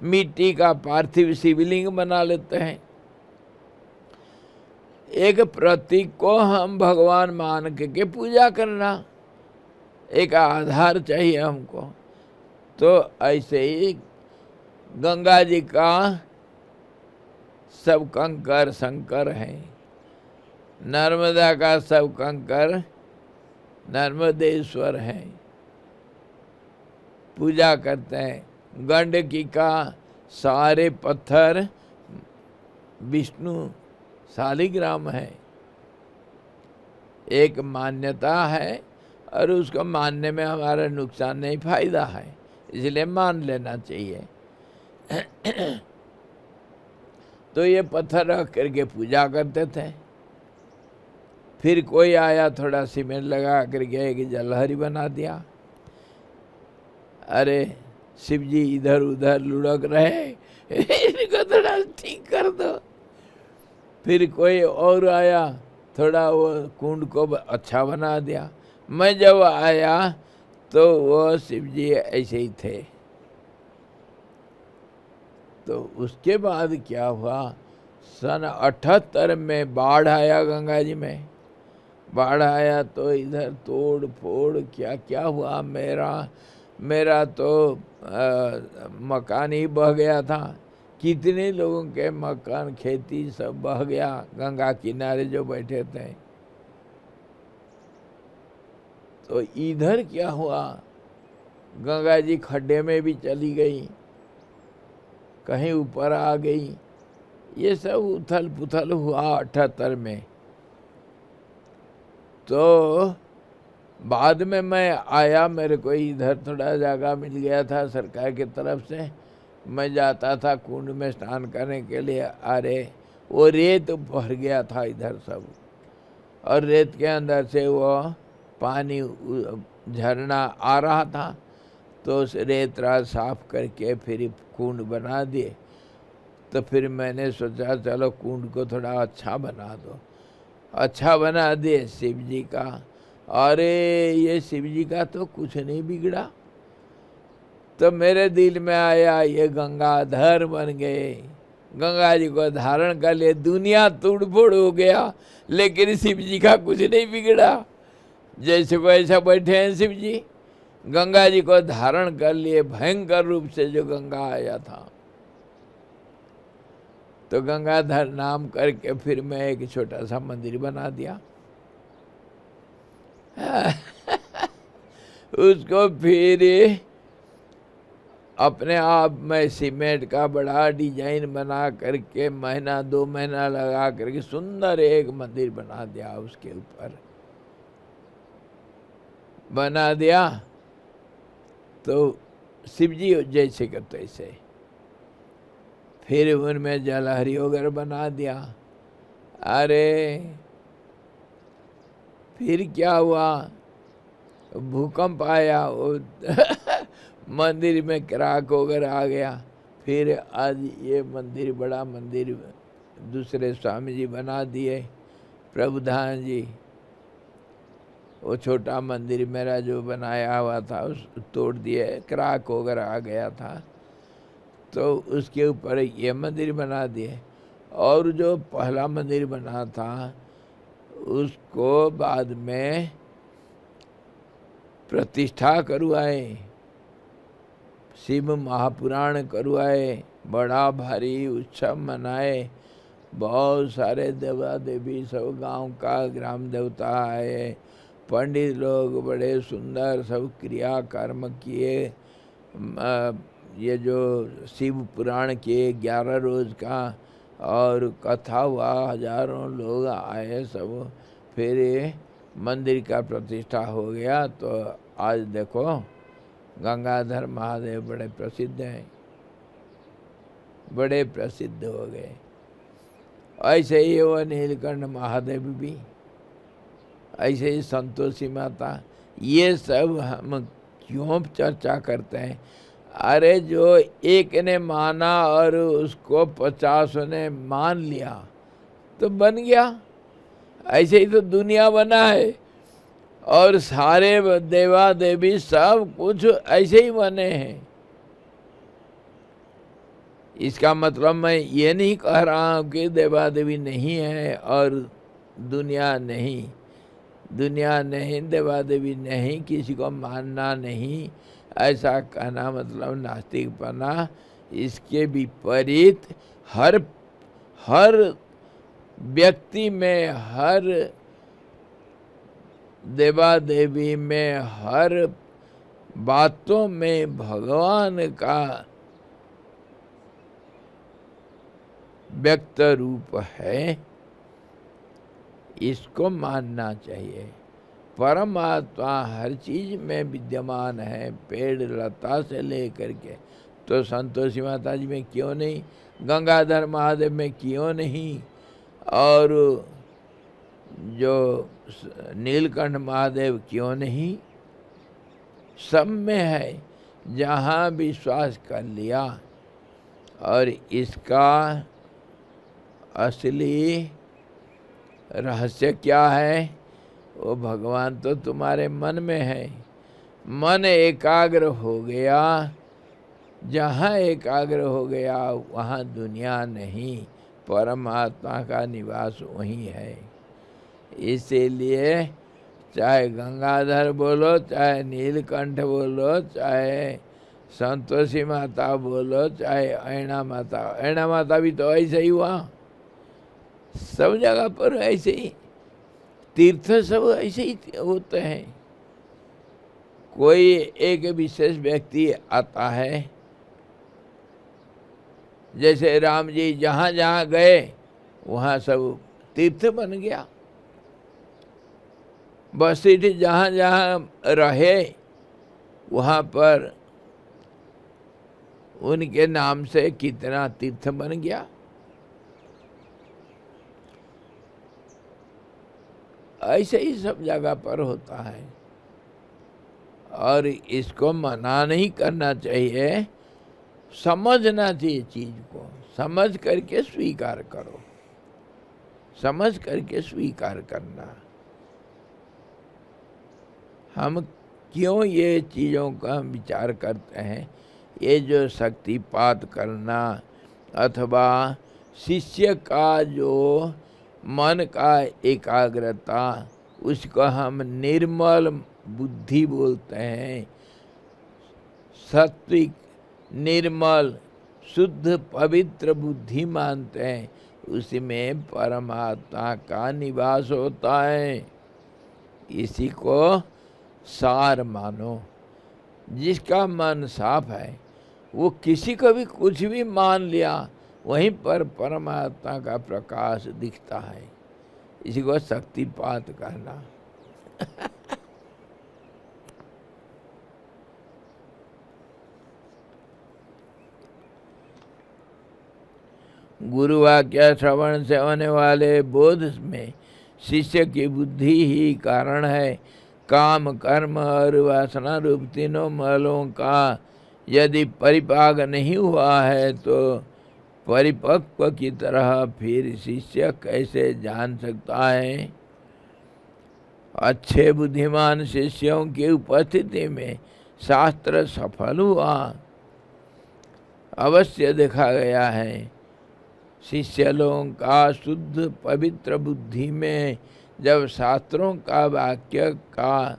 [SPEAKER 1] मिट्टी का पार्थिव शिवलिंग बना लेते हैं। एक प्रतीक को हम भगवान मान के पूजा करना, एक आधार चाहिए हमको। तो ऐसे ही गंगा जी का सब कंकर शंकर है, नर्मदा का सब कंकर नर्मदेश्वर है, पूजा करते हैं। गंडकी का सारे पत्थर विष्णु शालिग्राम है, एक मान्यता है, और उसको मानने में हमारा नुकसान नहीं, फायदा है, इसलिए मान लेना चाहिए। तो ये पत्थर रख करके पूजा करते थे। फिर कोई आया, थोड़ा सीमेंट लगा करके एक जलहरी बना दिया। अरे शिव जी इधर उधर लुढ़क रहे, इनको थोड़ा ठीक कर दो। फिर कोई और आया, थोड़ा वो कुंड को अच्छा बना दिया। मैं जब आया तो वो शिव जी ऐसे ही थे। तो उसके बाद क्या हुआ, सन 78 में बाढ़ आया गंगा जी में। बाढ़ आया तो इधर तोड़ फोड़ क्या क्या हुआ। मेरा तो मकान ही बह गया था। कितने लोगों के मकान खेती सब बह गया, गंगा किनारे जो बैठे थे। तो इधर क्या हुआ, गंगा जी खड्डे में भी चली गई, कहीं ऊपर आ गई। ये सब उथल पुथल हुआ 78 में। तो बाद में मैं आया, मेरे को इधर थोड़ा जगह मिल गया था सरकार की तरफ से। मैं जाता था कुंड में स्नान करने के लिए। अरे वो रेत भर गया था इधर सब, और रेत के अंदर से वो पानी झरना आ रहा था। तो उस रेत साफ करके फिर कुंड बना दिए। तो फिर मैंने सोचा चलो कुंड को थोड़ा अच्छा बना दो। अच्छा बना दिए शिव जी का। अरे ये शिव जी का तो कुछ नहीं बिगड़ा। तो मेरे दिल में आया ये गंगाधर बन गए, गंगा जी को धारण कर लिए, दुनिया तोड़ फोड़ हो गया, लेकिन शिव जी का कुछ नहीं बिगड़ा। जैसे को ऐसा बैठे हैं शिव जी, गंगा जी को धारण कर लिए, भयंकर रूप से जो गंगा आया था। तो गंगाधर नाम करके फिर मैं एक छोटा सा मंदिर बना दिया। उसको फिर अपने आप में सीमेंट का बड़ा डिजाइन बना करके महीना 2 महीना लगा करके सुंदर एक मंदिर बना दिया। उसके ऊपर बना दिया तो शिव जी जैसे के तैसे। फिर उनमें जलहरी वगैरह बना दिया। अरे फिर क्या हुआ, भूकंप आया, वो मंदिर में क्रैक वगैरह आ गया। फिर आज ये मंदिर, बड़ा मंदिर दूसरे स्वामी जी बना दिए, प्रभुधान जी। वो छोटा मंदिर मेरा जो बनाया हुआ था उस तोड़ दिए, क्रैक वगैरह आ गया था। तो उसके ऊपर ये मंदिर बना दिए। और जो पहला मंदिर बना था उसको बाद में प्रतिष्ठा करवाए, शिव महापुराण करवाए, बड़ा भारी उत्सव मनाए। बहुत सारे देवा देवी सब गांव का ग्राम देवता आए, पंडित लोग बड़े सुंदर सब क्रिया कर्म किए। ये जो शिव पुराण के 11 रोज का और कथा हुआ, हजारों लोग आए सब। फिर मंदिर का प्रतिष्ठा हो गया। तो आज देखो गंगाधर महादेव बड़े प्रसिद्ध हैं, बड़े प्रसिद्ध हो गए। ऐसे ही वो नीलकंठ महादेव भी, ऐसे ही संतोषी माता। ये सब हम क्यों चर्चा करते हैं? अरे जो एक ने माना और उसको 50 ने मान लिया तो बन गया। ऐसे ही तो दुनिया बना है, और सारे देवा देवी सब कुछ ऐसे ही बने हैं। इसका मतलब मैं ये नहीं कह रहा हूँ कि देवा देवी नहीं है और दुनिया नहीं, दुनिया नहीं, देवा देवी नहीं, किसी को मानना नहीं, ऐसा कहना मतलब नास्तिकपना। इसके विपरीत हर व्यक्ति में, हर देवा देवी में, हर बातों में भगवान का व्यक्त रूप है, इसको मानना चाहिए। परमात्मा हर चीज में विद्यमान है, पेड़ लता से लेकर के। तो संतोषी माता जी में क्यों नहीं, गंगाधर महादेव में क्यों नहीं, और जो नीलकंठ महादेव क्यों नहीं, सब में है। जहाँ विश्वास कर लिया। और इसका असली रहस्य क्या है? वो भगवान तो तुम्हारे मन में है। मन एकाग्र हो गया, जहाँ एकाग्र हो गया वहाँ दुनिया नहीं, परमात्मा का निवास वहीं है। इसीलिए चाहे गंगाधर बोलो, चाहे नीलकंठ बोलो, चाहे संतोषी माता बोलो, चाहे ऐणा माता भी तो ऐसे ही हुआ। सब जगह पर ऐसे ही तीर्थ सब ऐसे ही होते हैं। कोई एक विशेष व्यक्ति आता है, जैसे राम जी जहाँ जहाँ गए वहाँ सब तीर्थ बन गया। वशिष्ठ जहाँ जहाँ रहे वहाँ पर उनके नाम से कितना तीर्थ बन गया। ऐसे ही सब जगह पर होता है। और इसको मना नहीं करना चाहिए, समझना चाहिए। चीज को समझ करके स्वीकार करो, समझ करके स्वीकार करना। हम क्यों ये चीज़ों का विचार करते हैं? ये जो शक्तिपात करना अथवा शिष्य का जो मन का एकाग्रता, उसको हम निर्मल बुद्धि बोलते हैं। सात्विक, निर्मल, शुद्ध, पवित्र बुद्धि मानते हैं। उसमें परमात्मा का निवास होता है। इसी को सार मानो। जिसका मन साफ है वो किसी को भी कुछ भी मान लिया, वहीं पर परमात्मा का प्रकाश दिखता है। इसी को शक्तिपात कहना। गुरुवाक्य श्रवण से होने वाले बोध में शिष्य की बुद्धि ही कारण है। काम, कर्म और वासना रूप तीनों मलों का यदि परिपाक नहीं हुआ है तो परिपक्व की तरह फिर शिष्य कैसे जान सकता है? अच्छे बुद्धिमान शिष्यों की उपस्थिति में शास्त्र सफल हुआ। अवश्य देखा गया है शिष्य लोगों का शुद्ध पवित्र बुद्धि में जब शास्त्रों का वाक्य का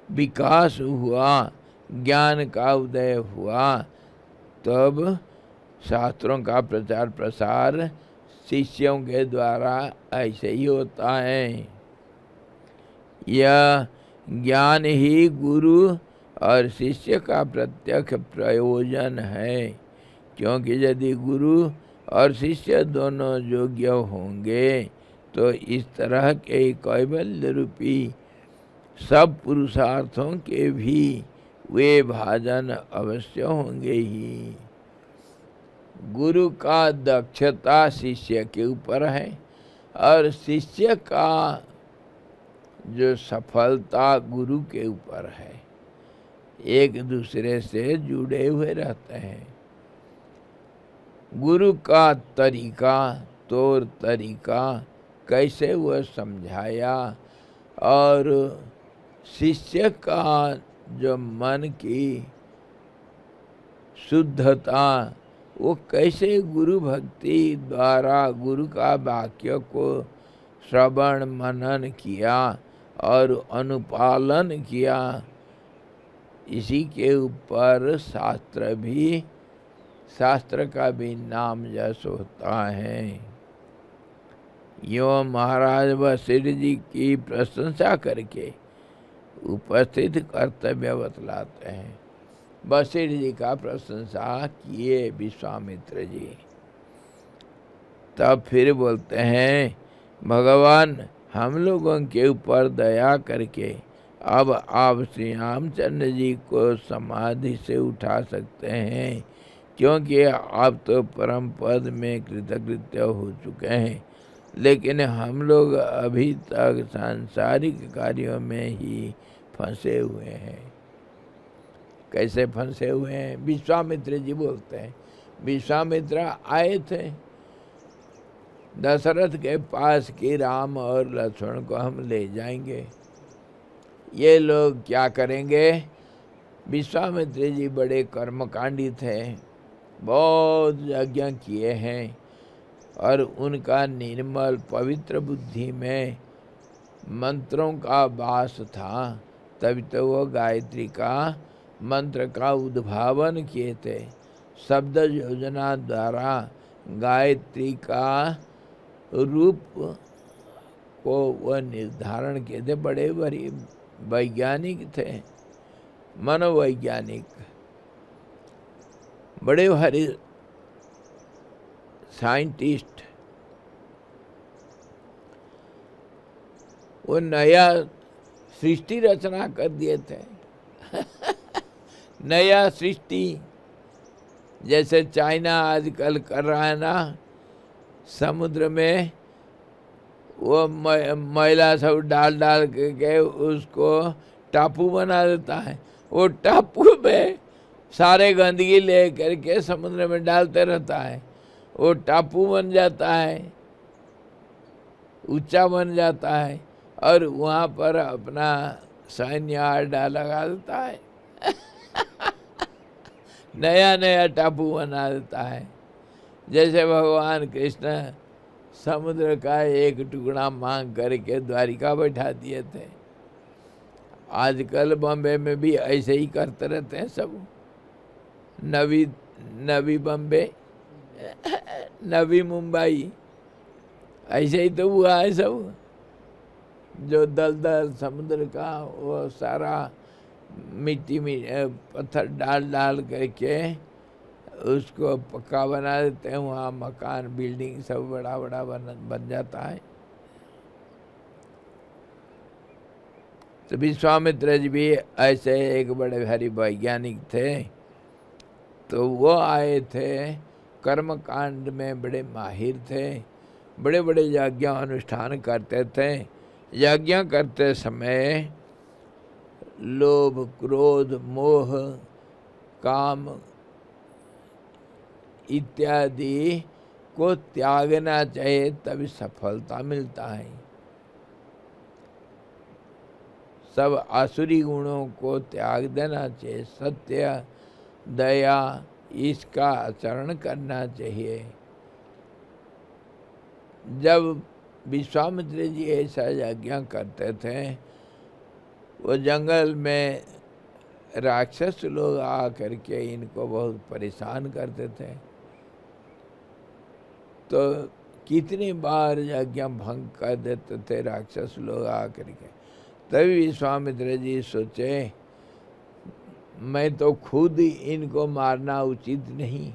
[SPEAKER 1] विकास हुआ, ज्ञान का उदय हुआ, तब शास्त्रों का प्रचार प्रसार शिष्यों के द्वारा ऐसे ही होता है। यह ज्ञान ही गुरु और शिष्य का प्रत्यक्ष प्रयोजन है। क्योंकि यदि गुरु और शिष्य दोनों योग्य होंगे तो इस तरह के कैवल्य रूपी सब पुरुषार्थों के भी वे भाजन अवश्य होंगे ही। गुरु का दक्षता शिष्य के ऊपर है और शिष्य का जो सफलता गुरु के ऊपर है। एक दूसरे से जुड़े हुए रहते हैं। गुरु का तरीका, तौर तरीका कैसे वह समझाया और शिष्य का जो मन की शुद्धता वो कैसे गुरु भक्ति द्वारा गुरु का वाक्य को श्रवण मनन किया और अनुपालन किया, इसी के ऊपर शास्त्र का भी नाम यश होता है। यो महाराज वशिष्ठ जी की प्रशंसा करके उपस्थित कर्तव्य बतलाते हैं। वशिष्ठ जी का प्रशंसा किए विश्वामित्र जी। तब फिर बोलते हैं, भगवान हम लोगों के ऊपर दया करके अब आप श्री रामचंद्र जी को समाधि से उठा सकते हैं, क्योंकि आप तो परम पद में कृतकृत्य हो चुके हैं लेकिन हम लोग अभी तक सांसारिक कार्यों में ही फंसे हुए हैं। कैसे फंसे हुए हैं? विश्वामित्र जी बोलते हैं, विश्वामित्र आए थे दशरथ के पास कि राम और लक्ष्मण को हम ले जाएंगे। ये लोग क्या करेंगे? विश्वामित्र जी बड़े कर्मकांडी थे, बहुत यज्ञ किए हैं और उनका निर्मल पवित्र बुद्धि में मंत्रों का वास था, तभी तो वो गायत्री का मंत्र का उद्भावन किए थे। शब्द योजना द्वारा गायत्री का रूप को वह निर्धारण किए थे। बड़े बड़े वैज्ञानिक थे, मनोवैज्ञानिक, बड़े भारी साइंटिस्ट। वो नया सृष्टि रचना कर दिए थे। नया सृष्टि, जैसे चाइना आजकल कर रहा है ना, समुद्र में वो मैला सब डाल डाल के उसको टापू बना देता है। वो टापू में सारे गंदगी ले करके समुद्र में डालते रहता है, वो टापू बन जाता है, ऊंचा बन जाता है और वहाँ पर अपना सैन्य अड्डा लगा देता है। नया नया टापू बना देता है। जैसे भगवान कृष्ण समुद्र का एक टुकड़ा मांग करके द्वारिका बैठा दिए थे। आजकल बॉम्बे में भी ऐसे ही करते रहते हैं सब। नवी बॉम्बे, नवी मुंबई, ऐसे ही तो हुआ है सब। जो दलदल समुद्र का वो सारा मिट्टी में पत्थर डाल डाल करके उसको पक्का बना देते हैं। वहाँ मकान बिल्डिंग सब बड़ा बड़ा बन जाता है। तो विश्वामित्र जी भी ऐसे एक बड़े भारी वैज्ञानिक थे। तो वो आए थे, कर्म कांड में बड़े माहिर थे, बड़े बड़े यज्ञ अनुष्ठान करते थे। यज्ञ करते समय लोभ, क्रोध, मोह, काम इत्यादि को त्यागना चाहिए, तभी सफलता मिलता है। सब आसुरी गुणों को त्याग देना चाहिए। सत्य, दया, इसका आचरण करना चाहिए। जब विश्वामित्र जी ऐसा यज्ञ करते थे, वो जंगल में राक्षस लोग आ करके इनको बहुत परेशान करते थे। तो कितनी बार यज्ञ भंग कर देते थे राक्षस लोग आ करके। तभी विश्वामित्र जी सोचे, मैं तो खुद इनको मारना उचित नहीं,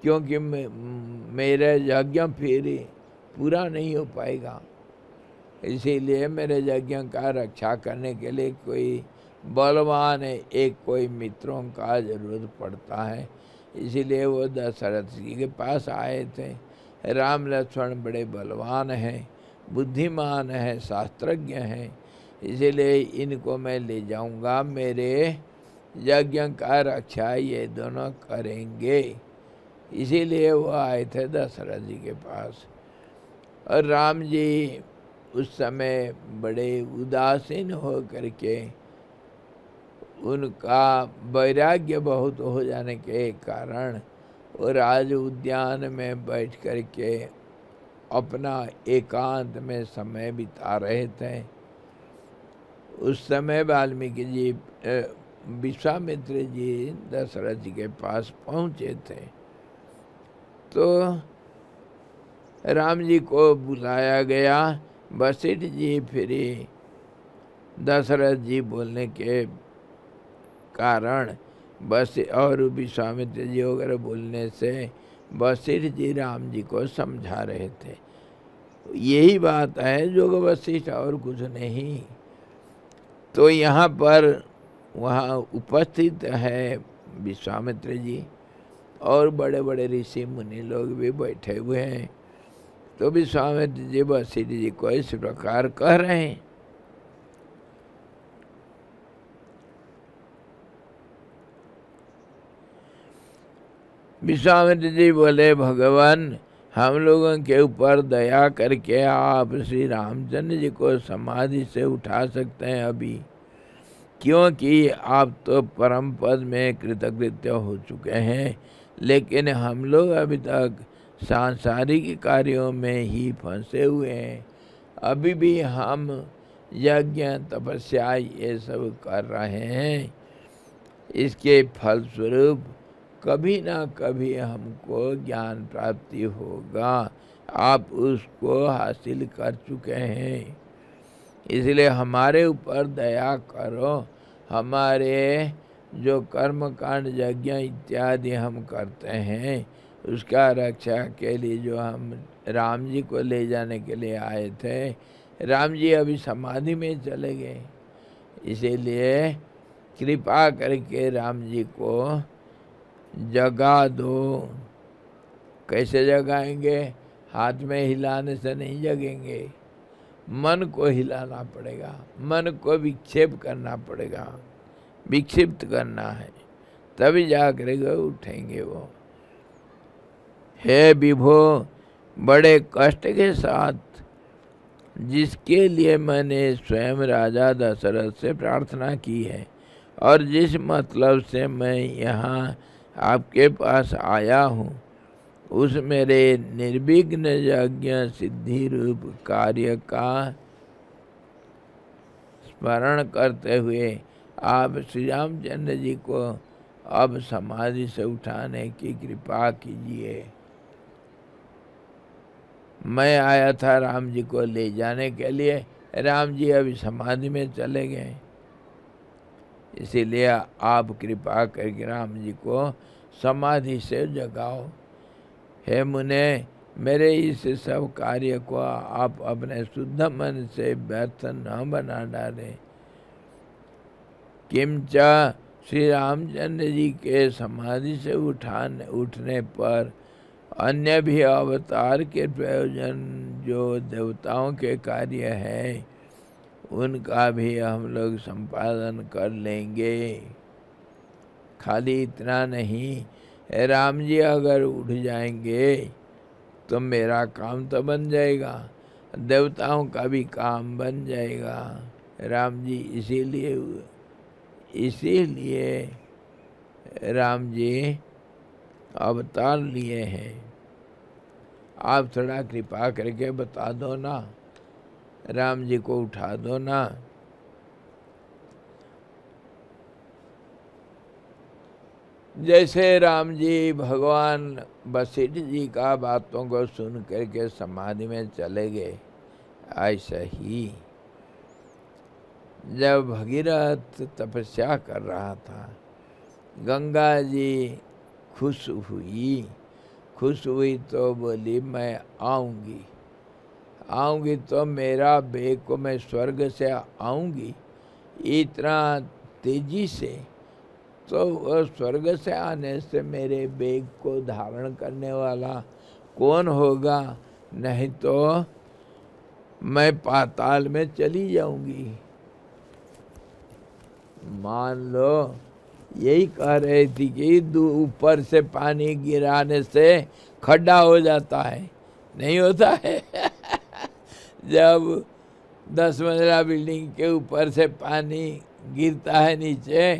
[SPEAKER 1] क्योंकि मेरा यज्ञ फिर पूरा नहीं हो पाएगा। इसीलिए मेरे यज्ञ का रक्षा करने के लिए कोई बलवान एक कोई मित्रों का जरूरत पड़ता है। इसीलिए वो दशरथ जी के पास आए थे। राम लक्ष्मण बड़े बलवान हैं, बुद्धिमान हैं, शास्त्रज्ञ हैं, इसीलिए इनको मैं ले जाऊंगा, मेरे यज्ञ का रक्षा ये दोनों करेंगे। इसीलिए वो आए थे दशरथ जी के पास। और राम जी उस समय बड़े उदासीन हो करके, उनका वैराग्य बहुत हो जाने के कारण वो राज उद्यान में बैठ करके अपना एकांत में समय बिता रहे थे। उस समय वाल्मीकि जी, विश्वामित्र जी दशरथ जी के पास पहुँचे थे। तो राम जी को बुलाया गया। वशिष्ठ जी फिर दशरथ जी बोलने के कारण और विश्वामित्र जी वगैरह बोलने से वशिष्ठ जी राम जी को समझा रहे थे। यही बात है योग वशिष्ठ, और कुछ नहीं। तो यहाँ पर वहाँ उपस्थित है विश्वामित्र जी और बड़े बड़े ऋषि मुनि लोग भी बैठे हुए हैं। तो विश्वामित्र जी वशिष्ठ जी को इस प्रकार कह रहे हैं। विश्वामित्र जी बोले, भगवान हम लोगों के ऊपर दया करके आप श्री रामचंद्र जी को समाधि से उठा सकते हैं अभी, क्योंकि आप तो परम पद में कृतकृत्य हो चुके हैं, लेकिन हम लोग अभी तक सांसारिक कार्यों में ही फंसे हुए हैं। अभी भी हम यज्ञ तपस्या ये सब कर रहे हैं, इसके फलस्वरूप कभी ना कभी हमको ज्ञान प्राप्ति होगा, आप उसको हासिल कर चुके हैं, इसलिए हमारे ऊपर दया करो। हमारे जो कर्म कांड यज्ञ इत्यादि हम करते हैं उसका रक्षा के लिए जो हम राम जी को ले जाने के लिए आए थे, राम जी अभी समाधि में चले गए, इसीलिए कृपा करके राम जी को जगा दो। कैसे जगाएंगे? हाथ में हिलाने से नहीं जगेंगे, मन को हिलाना पड़ेगा, मन को विक्षेप करना पड़ेगा, विक्षिप्त करना है, तभी जाकर उठेंगे वो। हे विभो, बड़े कष्ट के साथ जिसके लिए मैंने स्वयं राजा दशरथ से प्रार्थना की है और जिस मतलब से मैं यहाँ आपके पास आया हूँ, उस मेरे निर्विघ्न यज्ञ सिद्धि रूप कार्य का स्मरण करते हुए आप श्री रामचंद्र जी को अब समाधि से उठाने की कृपा कीजिए। मैं आया था राम जी को ले जाने के लिए, राम जी अभी समाधि में चले गए, इसीलिए आप कृपा करके राम जी को समाधि से जगाओ। हे मुने, मेरे इस सब कार्य को आप अपने शुद्ध मन से व्यर्थ न बना डालें। किंच श्री रामचंद्र जी के समाधि से उठने पर अन्य भी अवतार के प्रयोजन जो देवताओं के कार्य है उनका भी हम लोग संपादन कर लेंगे। खाली इतना नहीं, राम जी अगर उठ जाएंगे तो मेरा काम तो बन जाएगा, देवताओं का भी काम बन जाएगा। राम जी इसीलिए राम जी अवतार लिए हैं। आप थोड़ा कृपा करके बता दो ना, राम जी को उठा दो ना। जैसे राम जी भगवान वशिष्ठ जी का बातों को सुन करके समाधि में चले गए, ऐसा ही जब भगीरथ तपस्या कर रहा था, गंगा जी खुश हुई तो बोली मैं आऊँगी तो मेरा बेग को मैं स्वर्ग से आऊँगी इतना तेजी से, तो वह स्वर्ग से आने से मेरे बेग को धारण करने वाला कौन होगा, नहीं तो मैं पाताल में चली जाऊंगी। मान लो यही कह रही थी कि ऊपर से पानी गिराने से खड्डा हो जाता है, नहीं होता है जब 10 मंजिला बिल्डिंग के ऊपर से पानी गिरता है नीचे,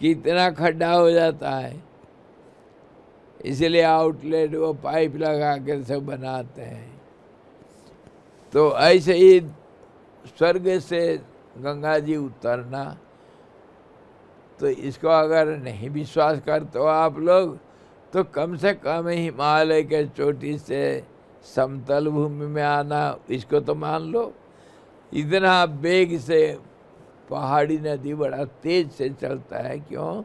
[SPEAKER 1] कितना खड्डा हो जाता है। इसलिए आउटलेट वो पाइप लगा कर सब बनाते हैं। तो ऐसे ही स्वर्ग से गंगा जी उतरना, तो इसको अगर नहीं विश्वास करते हो आप लोग, तो कम से कम हिमालय के चोटी से समतल भूमि में आना, इसको तो मान लो। इतना वेग से पहाड़ी नदी बड़ा तेज से चलता है, क्यों?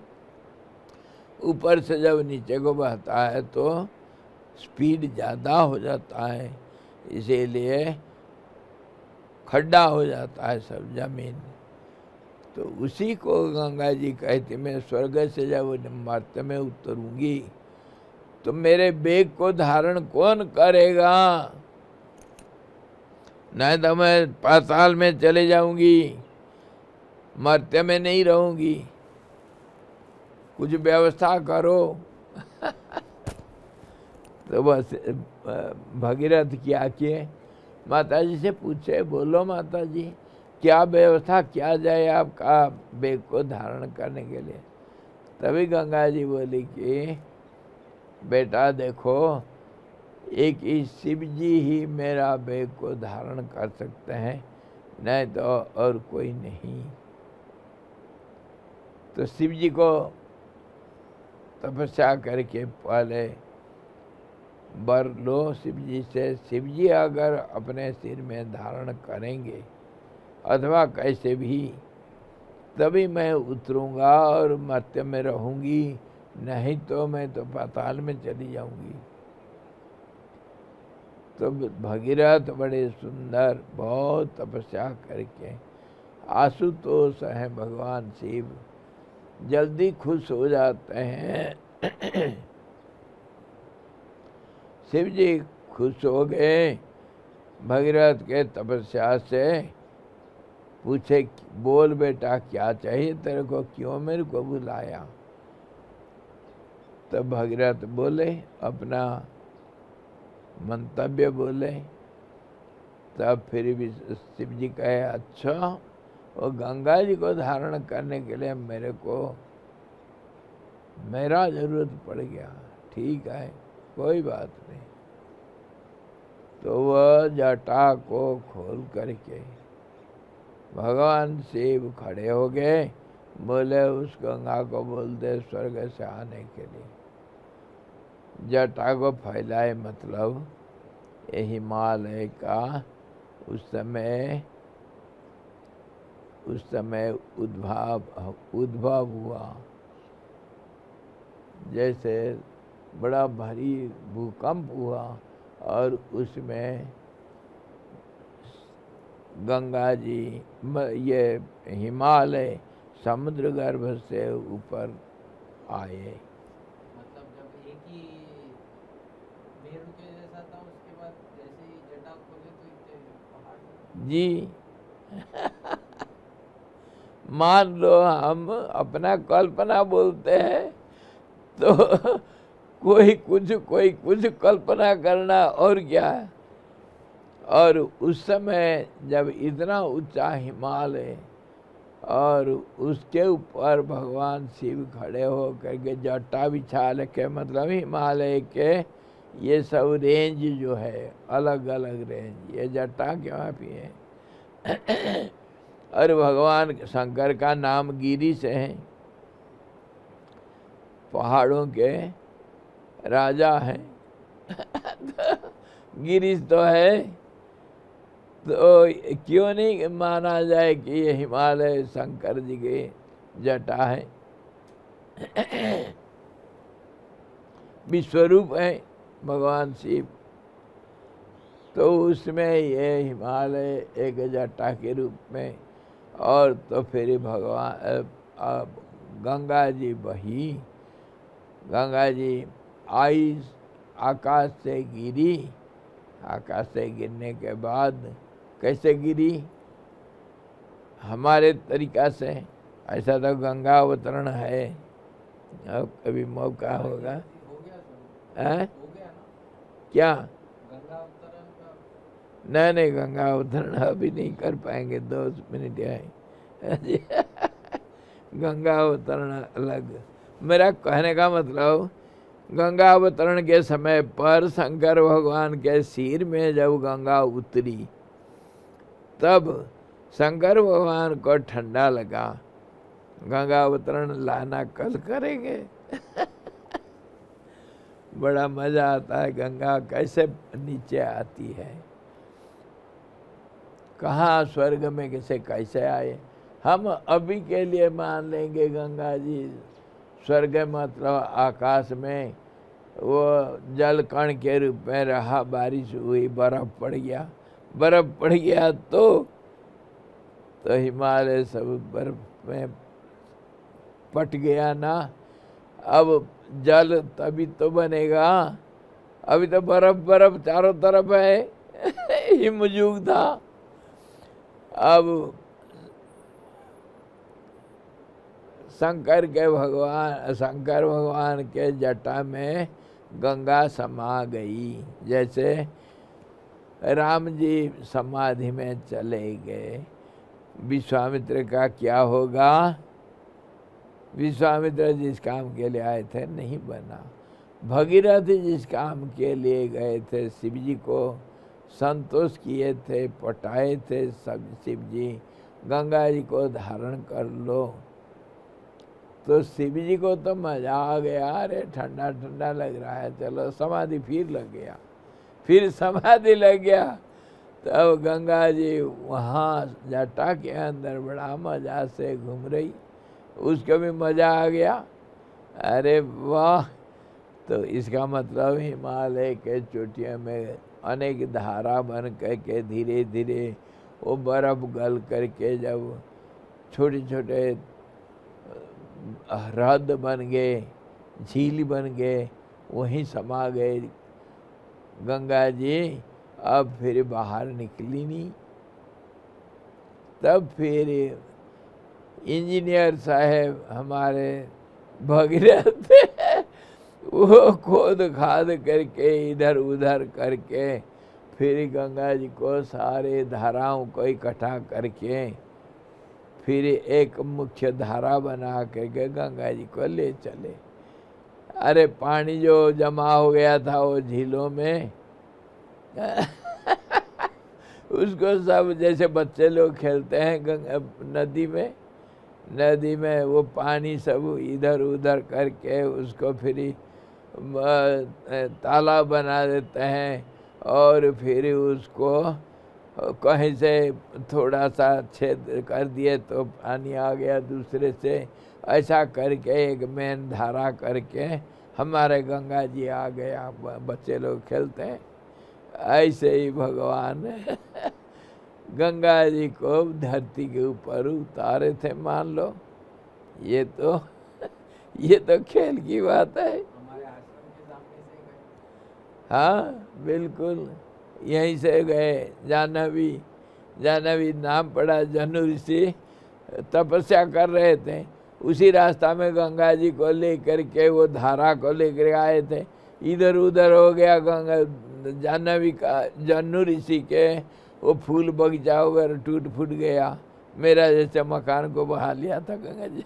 [SPEAKER 1] ऊपर से जब नीचे को बहता है तो स्पीड ज़्यादा हो जाता है, इसीलिए खड्डा हो जाता है सब जमीन। तो उसी को गंगा जी कहती, मैं स्वर्ग से जब मर्त में उतरूंगी तो मेरे बेग को धारण कौन करेगा? नहीं तो मैं पाताल में चले जाऊंगी, मर्त्य में नहीं रहूंगी, कुछ व्यवस्था करो। तो बस भगीरथ क्या किए, माता जी से पूछे, बोलो माता जी क्या व्यवस्था किया जाए आपका बेग को धारण करने के लिए। तभी गंगा जी बोली कि बेटा देखो, एक ही शिव जी ही मेरा बेग को धारण कर सकते हैं, नहीं तो और कोई नहीं। तो शिव जी को तपस्या करके पहले वर लो शिव जी से, शिव जी अगर अपने सिर में धारण करेंगे अथवा कैसे भी, तभी मैं उतरूंगा और मर्त्य में रहूंगी, नहीं तो मैं तो पाताल में चली जाऊंगी। तो भगीरथ बड़े सुंदर बहुत तपस्या करके, आशुतोष हैं भगवान शिव, जल्दी खुश हो जाते हैं। शिव जी खुश हो गए भगीरथ के तपस्या से। पूछे, बोल बेटा क्या चाहिए तेरे को, क्यों मेरे को बुलाया। तब भगीरथ बोले, अपना मंतव्य बोले। तब फिर भी शिव जी कहे, अच्छा वो गंगा जी को धारण करने के लिए मेरा जरूरत पड़ गया, ठीक है कोई बात नहीं। तो वह जटा को खोल करके भगवान शिव खड़े हो गए, बोले उस गंगा को बोल दे स्वर्ग से आने के लिए। जटा को फैलाए, मतलब ये हिमालय का उस समय उद्भव हुआ। जैसे बड़ा भारी भूकंप हुआ और उसमें गंगा जी ये हिमालय समुद्र गर्भ से ऊपर आए।
[SPEAKER 2] मतलब जब एक ही मेरू के जैसा था, उसके बाद जैसे ही जटा खोले तो इतने पहाड़।
[SPEAKER 1] जी मान लो हम अपना कल्पना बोलते हैं तो कोई कुछ कल्पना करना और क्या है। और उस समय जब इतना ऊंचा हिमालय और उसके ऊपर भगवान शिव खड़े हो करके जटा बिछा के, मतलब हिमालय के ये सब रेंज जो है अलग अलग रेंज, ये जटा क्यों भी है। और भगवान शंकर का नाम गिरीश है, पहाड़ों के राजा हैं। गिरीश तो है, तो क्यों नहीं माना जाए कि ये हिमालय शंकर जी के जटा है। विश्वरूप है भगवान शिव, तो उसमें ये हिमालय एक जटा के रूप में। और तो फिर भगवान गंगा जी बही, गंगा जी आई, आकाश से गिरी। आकाश से गिरने के बाद कैसे गिरी, हमारे तरीका से, ऐसा तो गंगा अवतरण है। अब कभी मौका होगा।
[SPEAKER 2] हो गया सर,
[SPEAKER 1] हैं?
[SPEAKER 2] हो गया ना
[SPEAKER 1] क्या?
[SPEAKER 2] गंगा अवतरण का।
[SPEAKER 1] नहीं गंगा अवतरण अभी नहीं कर पाएंगे, 2 मिनट है। गंगा अवतरण अलग। मेरा कहने का मतलब, गंगा अवतरण के समय पर शंकर भगवान के सिर में जब गंगा उतरी, तब शंकर भगवान को ठंडा लगा। गंगा अवतरण लाना कल करेंगे। बड़ा मजा आता है, गंगा कैसे नीचे आती है, कहाँ स्वर्ग में कैसे आए। हम अभी के लिए मान लेंगे गंगा जी स्वर्ग, मतलब आकाश में वो जल कण के रूप में रहा, बारिश हुई, बर्फ पड़ गया तो हिमालय सब बर्फ में पट गया ना। अब जल तभी तो बनेगा, अभी तो बर्फ चारों तरफ है। हिमयुग था। अब शंकर भगवान के जटा में गंगा समा गई। जैसे राम जी समाधि में चले गए, विश्वामित्र का क्या होगा? विश्वामित्र जिस काम के लिए आए थे नहीं बना। भगीरथ जिस काम के लिए गए थे, शिव जी को संतोष किए थे, पटाए थे सब शिव जी, गंगा जी को धारण कर लो। तो शिव जी को तो मजा आ गया, अरे ठंडा ठंडा लग रहा है, चलो समाधि फिर लग गया, फिर समाधि लग गया। तब गंगा जी वहाँ जटा के अंदर बड़ा मजा से घूम रही, उसको भी मजा आ गया। अरे वाह! तो इसका मतलब हिमालय के चोटियों में अनेक धारा बन करके धीरे धीरे वो बर्फ गल करके जब छोटे छोटे हृद बन गए, झील बन गए, वहीं समा गए गंगा जी। अब फिर बाहर निकली नहीं। तब फिर इंजीनियर साहब हमारे भगीरथ वो खोद खाद करके इधर उधर करके फिर गंगा जी को सारे धाराओं को इकट्ठा करके फिर एक मुख्य धारा बना करके गंगा जी को ले चले। अरे पानी जो जमा हो गया था वो झीलों में उसको सब जैसे बच्चे लोग खेलते हैं नदी में वो पानी सब इधर उधर करके उसको फिर तालाब बना देते हैं और फिर उसको कहीं से थोड़ा सा छेद कर दिए तो पानी आ गया दूसरे से, ऐसा करके एक मेन धारा करके हमारे गंगा जी आ गया, बच्चे लोग खेलते हैं। ऐसे ही भगवान गंगा जी को धरती के ऊपर उतारे थे, मान लो। ये तो खेल की बात है।
[SPEAKER 2] हमारे आश्रम के सामने से गए।
[SPEAKER 1] हाँ बिल्कुल, यहीं से गए। जानवी नाम पड़ा। जन्नू ऋषि तपस्या कर रहे थे, उसी रास्ता में गंगा जी को लेकर के वो धारा को लेकर आए थे। इधर उधर हो गया गंगा जन्नू ऋषि के वो फूल बगीचा वगैरह टूट फूट गया। मेरा जैसे मकान को बहा लिया था गंगा जी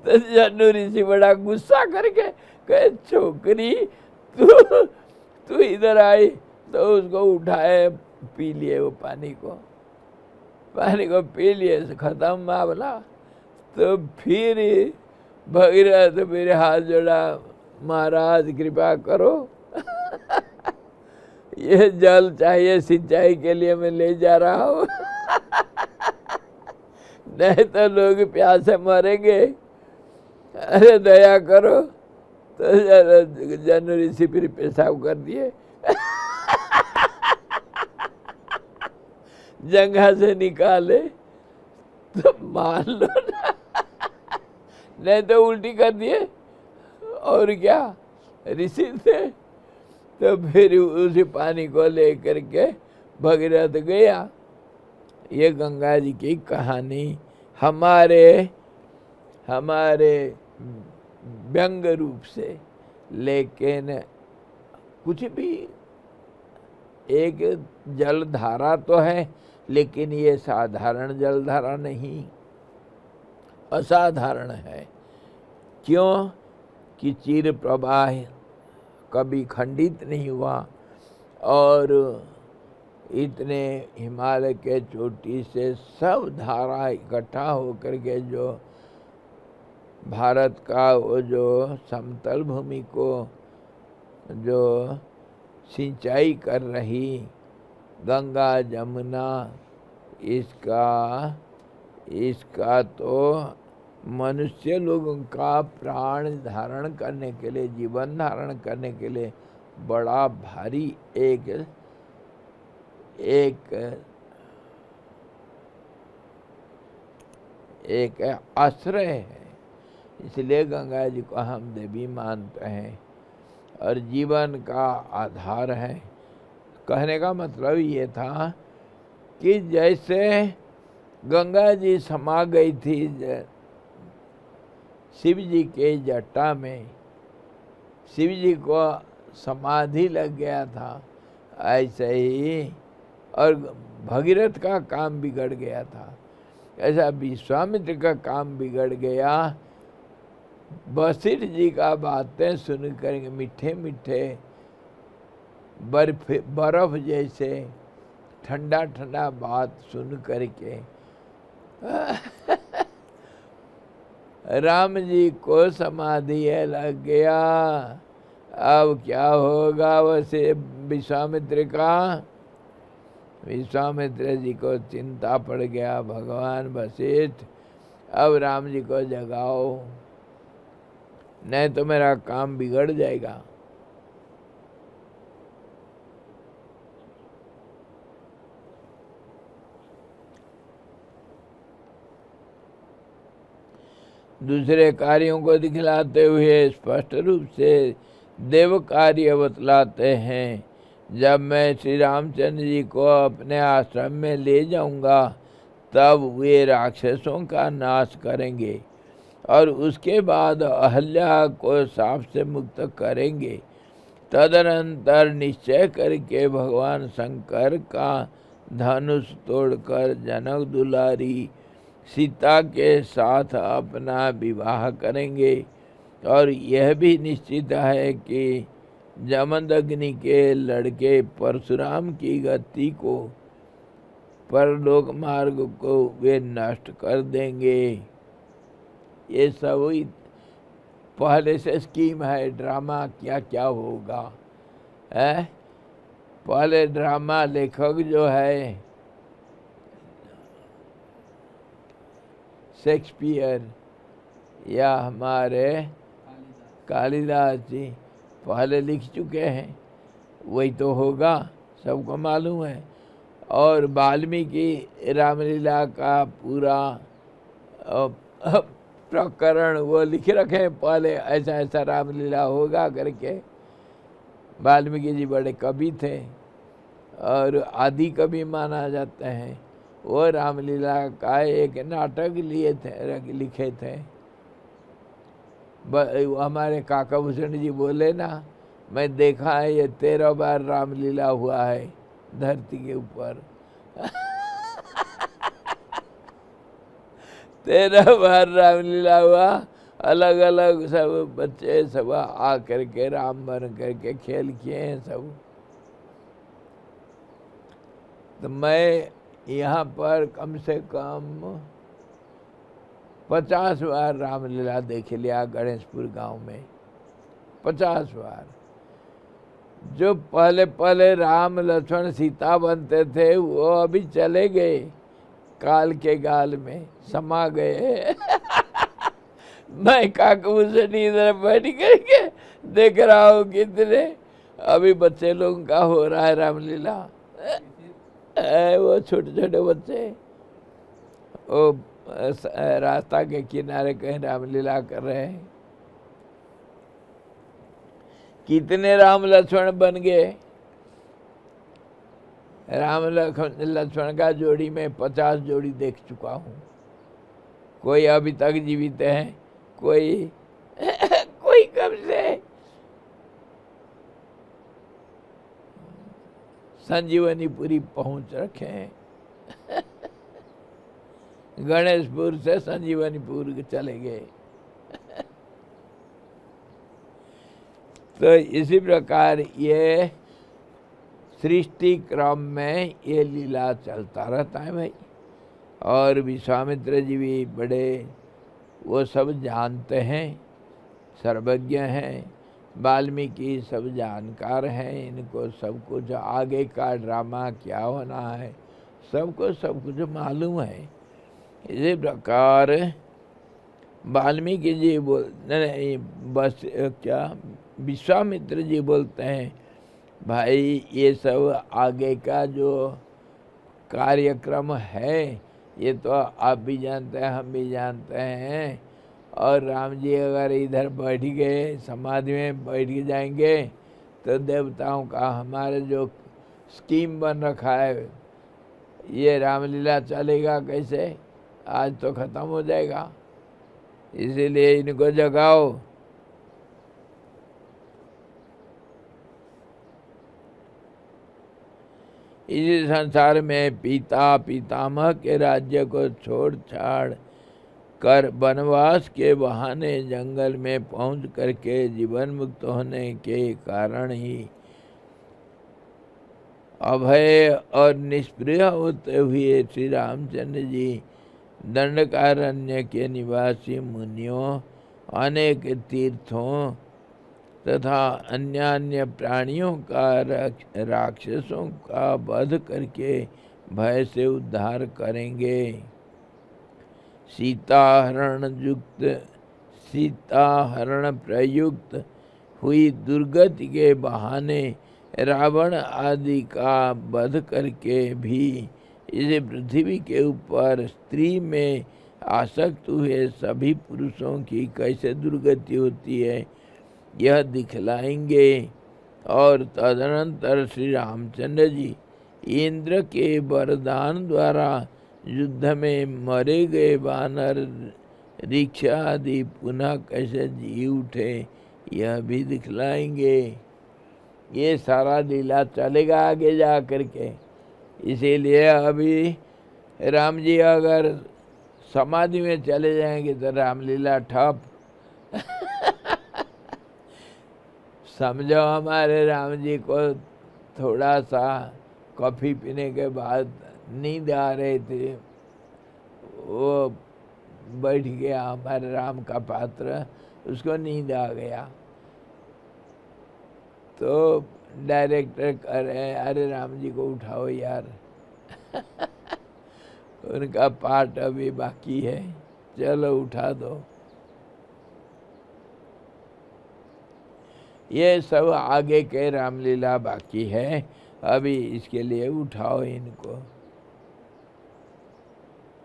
[SPEAKER 1] तो जन्नू ऋषि बड़ा गुस्सा करके कहे, छोकरी तू इधर आई, तो उसको उठाए, पी लिए वो पानी को पी लिए, खत्म मामला। तो फिर भगीरथ मेरे हाथ जोड़ा, महाराज कृपा करो ये जल चाहिए सिंचाई के लिए, मैं ले जा रहा हूँ नहीं तो लोग प्यासे मरेंगे, अरे दया करो। तो जन्नू ऋषि फिर पेशाब कर दिए जंघा से निकाले तो मान लो ना नहीं तो उल्टी कर दिए। और क्या, ऋषि थे। तो फिर उसी पानी को लेकर के भगीरथ गया। ये गंगा जी की कहानी हमारे व्यंग रूप से, लेकिन कुछ भी एक जलधारा तो है, लेकिन ये साधारण जलधारा नहीं, असाधारण है। क्यों कि चिर प्रवाह कभी खंडित नहीं हुआ और इतने हिमालय के चोटी से सब धारा इकट्ठा होकर के जो भारत का वो जो समतल भूमि को जो सिंचाई कर रही गंगा जमुना, इसका तो मनुष्य लोगों का प्राण धारण करने के लिए, जीवन धारण करने के लिए बड़ा भारी एक आश्रय है। इसलिए गंगा जी को हम देवी मानते हैं और जीवन का आधार है। कहने का मतलब ये था कि जैसे गंगा जी समा गई थी शिव जी के जटा में, शिव जी को समाधि लग गया था, ऐसे ही और भगीरथ का काम बिगड़ गया था, ऐसा विश्वामित्र का काम बिगड़ गया। वशिष्ठ जी का बातें सुन कर मीठे मीठे बर्फ जैसे ठंडा ठंडा बात सुन करके राम जी को समाधि लग गया। अब क्या होगा वैसे विश्वामित्र का? विश्वामित्र जी को चिंता पड़ गया, भगवान वशिष्ठ अब राम जी को जगाओ, नहीं तो मेरा काम बिगड़ जाएगा। दूसरे कार्यों को दिखलाते हुए स्पष्ट रूप से देव कार्य बतलाते हैं। जब मैं श्री रामचंद्र जी को अपने आश्रम में ले जाऊंगा तब वे राक्षसों का नाश करेंगे और उसके बाद अहल्या को शाप से मुक्त करेंगे। तदनंतर निश्चय करके भगवान शंकर का धनुष तोड़कर जनक दुलारी सीता के साथ अपना विवाह करेंगे। और यह भी निश्चित है कि जमदग्नि के लड़के परशुराम की गति को, परलोक मार्ग को वे नष्ट कर देंगे। ये सब पहले से स्कीम है, ड्रामा क्या क्या होगा है। पहले ड्रामा लेखक जो है शेक्सपियर या हमारे कालिदास जी पहले लिख चुके हैं, वही तो होगा, सबको मालूम है। और वाल्मीकि रामलीला का पूरा प्रकरण वो लिख रखे हैं पहले, ऐसा ऐसा रामलीला होगा करके। वाल्मीकि जी बड़े कवि थे और आदि कवि माना जाते हैं। वो रामलीला का एक नाटक लिखे थे। हमारे काका भूषण जी बोले ना, मैं देखा है ये 13 बार रामलीला हुआ है धरती के ऊपर 13 बार रामलीला हुआ, अलग अलग सब बच्चे सब आ करके राम बन करके खेल किए हैं सब। तो मैं यहाँ पर कम से कम 50 बार रामलीला देख लिया गणेशपुर गांव में, 50 बार। जो पहले पहले राम लक्ष्मण सीता बनते थे वो अभी चले गए, काल के गाल में समा गए मैं काकभूषण इधर बैठ करके देख रहा हूँ कितने अभी बच्चे लोगों का हो रहा है रामलीला। वो छोटे छोटे बच्चे वो रास्ता के किनारे कहीं रामलीला कर रहे हैं। कितने राम लक्ष्मण बन गए। राम लक्ष्मण का जोड़ी में 50 जोड़ी देख चुका हूँ। कोई अभी तक जीवित है, कोई कोई कब से संजीवनीपुरी पहुंच रखे हैं गणेशपुर से संजीवनीपुर चले गए तो इसी प्रकार ये सृष्टि क्रम में ये लीला चलता रहता है भाई। और विश्वामित्र जी भी बड़े वो सब जानते हैं, सर्वज्ञ हैं। वाल्मीकि सब जानकार हैं, इनको सब कुछ आगे का ड्रामा क्या होना है सबको सब कुछ मालूम है। इसी प्रकार वाल्मीकि जी बस क्या विश्वामित्र जी बोलते हैं भाई ये सब आगे का जो कार्यक्रम है ये तो आप भी जानते हैं, हम भी जानते हैं। और राम जी अगर इधर बैठ गए, समाधि में बैठ जाएंगे तो देवताओं का हमारे जो स्कीम बन रखा है, ये रामलीला चलेगा कैसे, आज तो खत्म हो जाएगा, इसीलिए इनको जगाओ। इसी संसार में पिता पितामह के राज्य को छोड़ छाड़ कर वनवास के बहाने जंगल में पहुंच करके जीवन मुक्त होने के कारण ही अभय और निष्प्रिय होते हुए श्री रामचंद्र जी दंडकारण्य के निवासी मुनियों, अनेक तीर्थों तथा अन्य अन्य प्राणियों का राक्षसों का वध करके भय से उद्धार करेंगे। सीताहरण प्रयुक्त हुई दुर्गति के बहाने रावण आदि का वध करके भी इस पृथ्वी के ऊपर स्त्री में आसक्त हुए सभी पुरुषों की कैसे दुर्गति होती है, यह दिखलाएंगे। और तदनंतर श्री रामचंद्र जी इंद्र के वरदान द्वारा युद्ध में मरे गए वानर रिक्शा आदि पुनः कैसे जी उठे, यह भी दिखलाएंगे। ये सारा लीला चलेगा आगे जा करके। इसीलिए अभी राम जी अगर समाधि में चले जाएंगे तो रामलीला ठप। समझो हमारे राम जी को थोड़ा सा कॉफ़ी पीने के बाद नींद आ रही थी, वो बैठ गया हमारे राम का पात्र, उसको नींद आ गया, तो डायरेक्टर कह रहे हैं अरे राम जी को उठाओ यार। उनका पार्ट अभी बाकी है, चलो उठा दो। ये सब आगे के रामलीला बाकी है, अभी इसके लिए उठाओ इनको।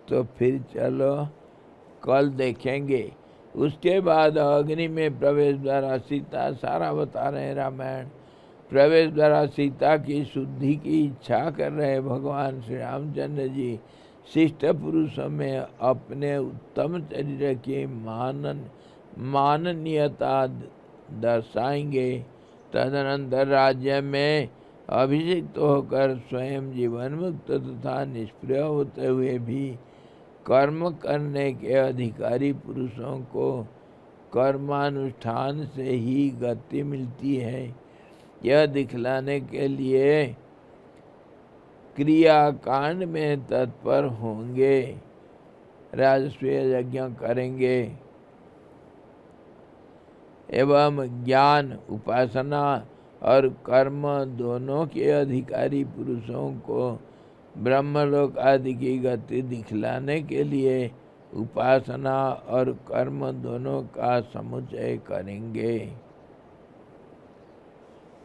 [SPEAKER 1] तो फिर चलो कल देखेंगे। उसके बाद अग्नि में प्रवेश द्वारा सीता, सारा बता रहे हैं रामायण। प्रवेश द्वारा सीता की शुद्धि की इच्छा कर रहे भगवान श्री रामचंद्र जी शिष्ट पुरुषों में अपने उत्तम चरित्र की माननीयता दर्शाएंगे। तदनंतर राज्य में अभिषिक्त होकर स्वयं जीवन मुक्त तथा निष्प्रिय होते हुए भी कर्म करने के अधिकारी पुरुषों को कर्मानुष्ठान से ही गति मिलती है, यह दिखलाने के लिए क्रियाकांड में तत्पर होंगे, राजस्वीय यज्ञ करेंगे एवं ज्ञान, उपासना और कर्म दोनों के अधिकारी पुरुषों को ब्रह्मलोक आदि की गति दिखलाने के लिए उपासना और कर्म दोनों का समुच्चय करेंगे।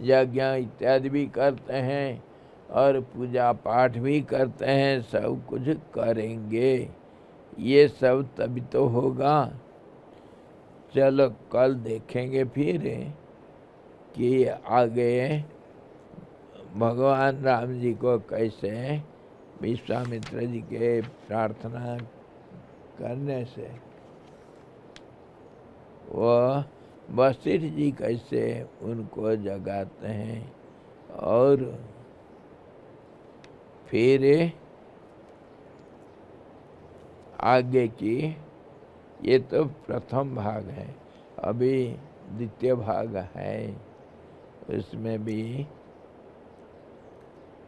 [SPEAKER 1] यज्ञ इत्यादि भी करते हैं और पूजा पाठ भी करते हैं, सब कुछ करेंगे। ये सब तभी तो होगा। चलो कल देखेंगे फिर कि आगे भगवान राम जी को कैसे विश्वामित्र जी के प्रार्थना करने से वह वशिष्ठ जी कैसे उनको जगाते हैं, और फिर आगे की, ये तो प्रथम भाग है, अभी द्वितीय भाग है, उसमें भी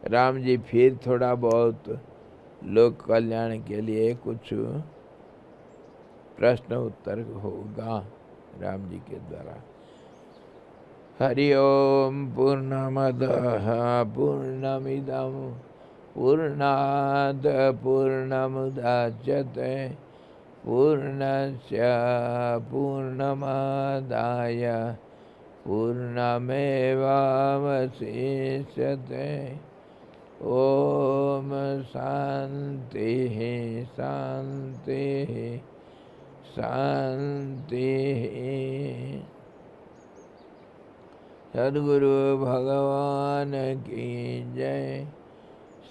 [SPEAKER 1] राम जी फिर थोड़ा बहुत लोक कल्याण के लिए कुछ प्रश्न उत्तर होगा राम जी के द्वारा। हरि ओम पूर्णमदः पूर्णमिदं पूर्णात् पूर्णमुदच्यते पूर्णस्य पूर्णमादाय पूर्णमेवावशिष्यते। ओम शांति शांति शांति। सद्गुरु भगवान की जय।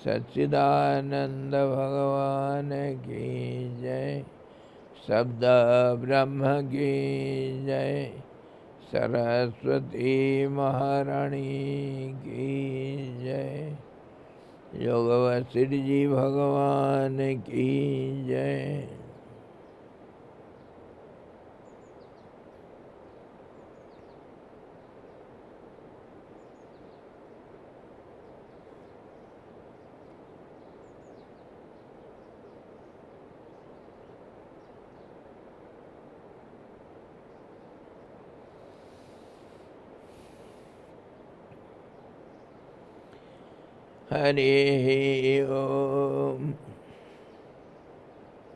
[SPEAKER 1] सच्चिदानंद भगवान की जय। शब्द ब्रह्म की जय। सरस्वती महारानी की जय। योग वशिष्ठ जी भगवान की जय। हरि ओम।